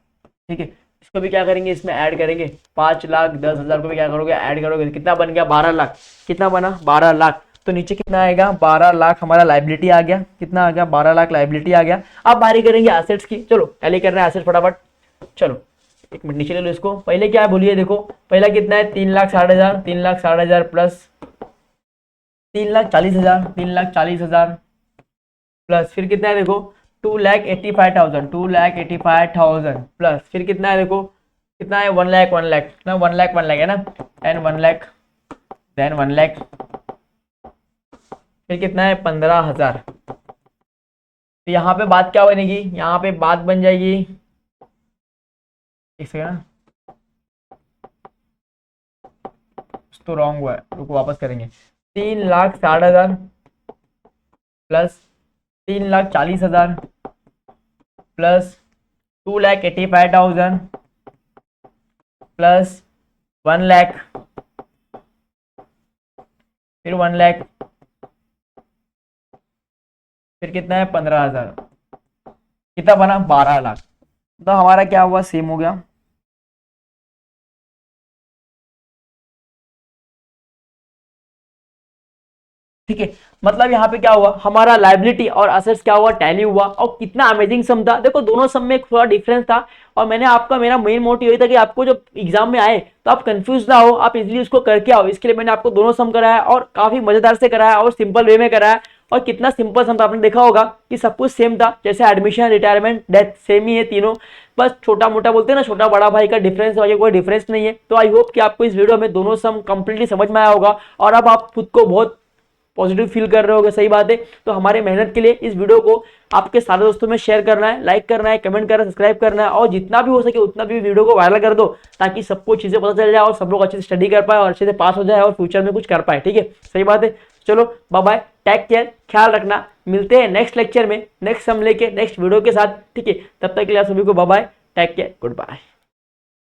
ठीक है, इसको भी क्या करेंगे, इसमें ऐड करेंगे, 5,10,000 को भी क्या करोगे, ऐड करोगे, कितना बन गया 12 लाख। कितना बना 12 लाख। तो नीचे कितना आएगा 12 लाख हमारा लाइबिलिटी आ गया। कितना आ गया 12 लाख लाइबिलिटी आ गया। अब बारी करेंगे एसेट्स की। चलो पहले करना है एसेट्स फटाफट। चलो एक मिनट नीचे ले लो इसको। पहले क्या है बोलिए, देखो पहला कितना है 3,60,000, 3,60,000 प्लस 3,40,000, 3,40,000 प्लस फिर कितना है देखो 2,85,000, 2,85,000 प्लस फिर कितना है देखो, कितना है 1 लाख, 1 लाख ना, 1 लाख 1 लाख है ना, एंड 1 लाख, देन 1 लाख, फिर कितना है 15,000। तो यहाँ पे बात क्या बनेगी, यहाँ पे बात बन जाएगी, एक सेकंड ना, तो रॉन्ग हुआ है, रुको वापस करेंगे। 3,60,000 प्लस 3,40,000 प्लस 2,85,000 प्लस 1 लाख, फिर 1 लाख, फिर कितना है 15,000, कितना बना 12 लाख। तो हमारा क्या हुआ, सेम हो गया। ठीक है, मतलब यहाँ पे क्या हुआ, हमारा लाइबिलिटी और असेट्स क्या हुआ, टैली हुआ। और कितना अमेजिंग सम था, देखो दोनों सम में थोड़ा डिफरेंस था। और मैंने आपका, मेरा मेन मोटिव यही था कि आपको जब एग्जाम में आए तो आप कंफ्यूज ना हो, आप इजीली उसको करके आओ। इसके लिए मैंने आपको दोनों सम कराया और काफी मजेदार से कराया और सिंपल वे में कराया। और कितना सिंपल सम था, आपने देखा होगा कि सब कुछ सेम था, जैसे एडमिशन, रिटायरमेंट, डेथ सेम ही है तीनों, बस छोटा मोटा बोलते हैं ना, छोटा बड़ा भाई का डिफरेंस, बाकी कोई डिफरेंस नहीं है। तो आई होप कि आपको इस वीडियो में दोनों सम कंप्लीटली समझ में आया होगा और अब आप खुद को बहुत पॉजिटिव फील कर रहे होगे। सही बात है। तो हमारे मेहनत के लिए इस वीडियो को आपके सारे दोस्तों में शेयर करना है, लाइक करना है, कमेंट करना है, सब्सक्राइब करना है और जितना भी हो सके उतना भी वीडियो को वायरल कर दो, ताकि सबको चीजें पता चल जाए और सब लोग अच्छे से स्टडी कर पाए और अच्छे से पास हो जाए और फ्यूचर में कुछ कर पाए। ठीक है, सही बात है। चलो बाय बाय, टेक केयर, ख्याल रखना। मिलते हैं नेक्स्ट लेक्चर में, नेक्स्ट सम लेके, नेक्स्ट वीडियो के साथ। ठीक है, तब तक के लिए आप सभी को bye bye, take care, good bye.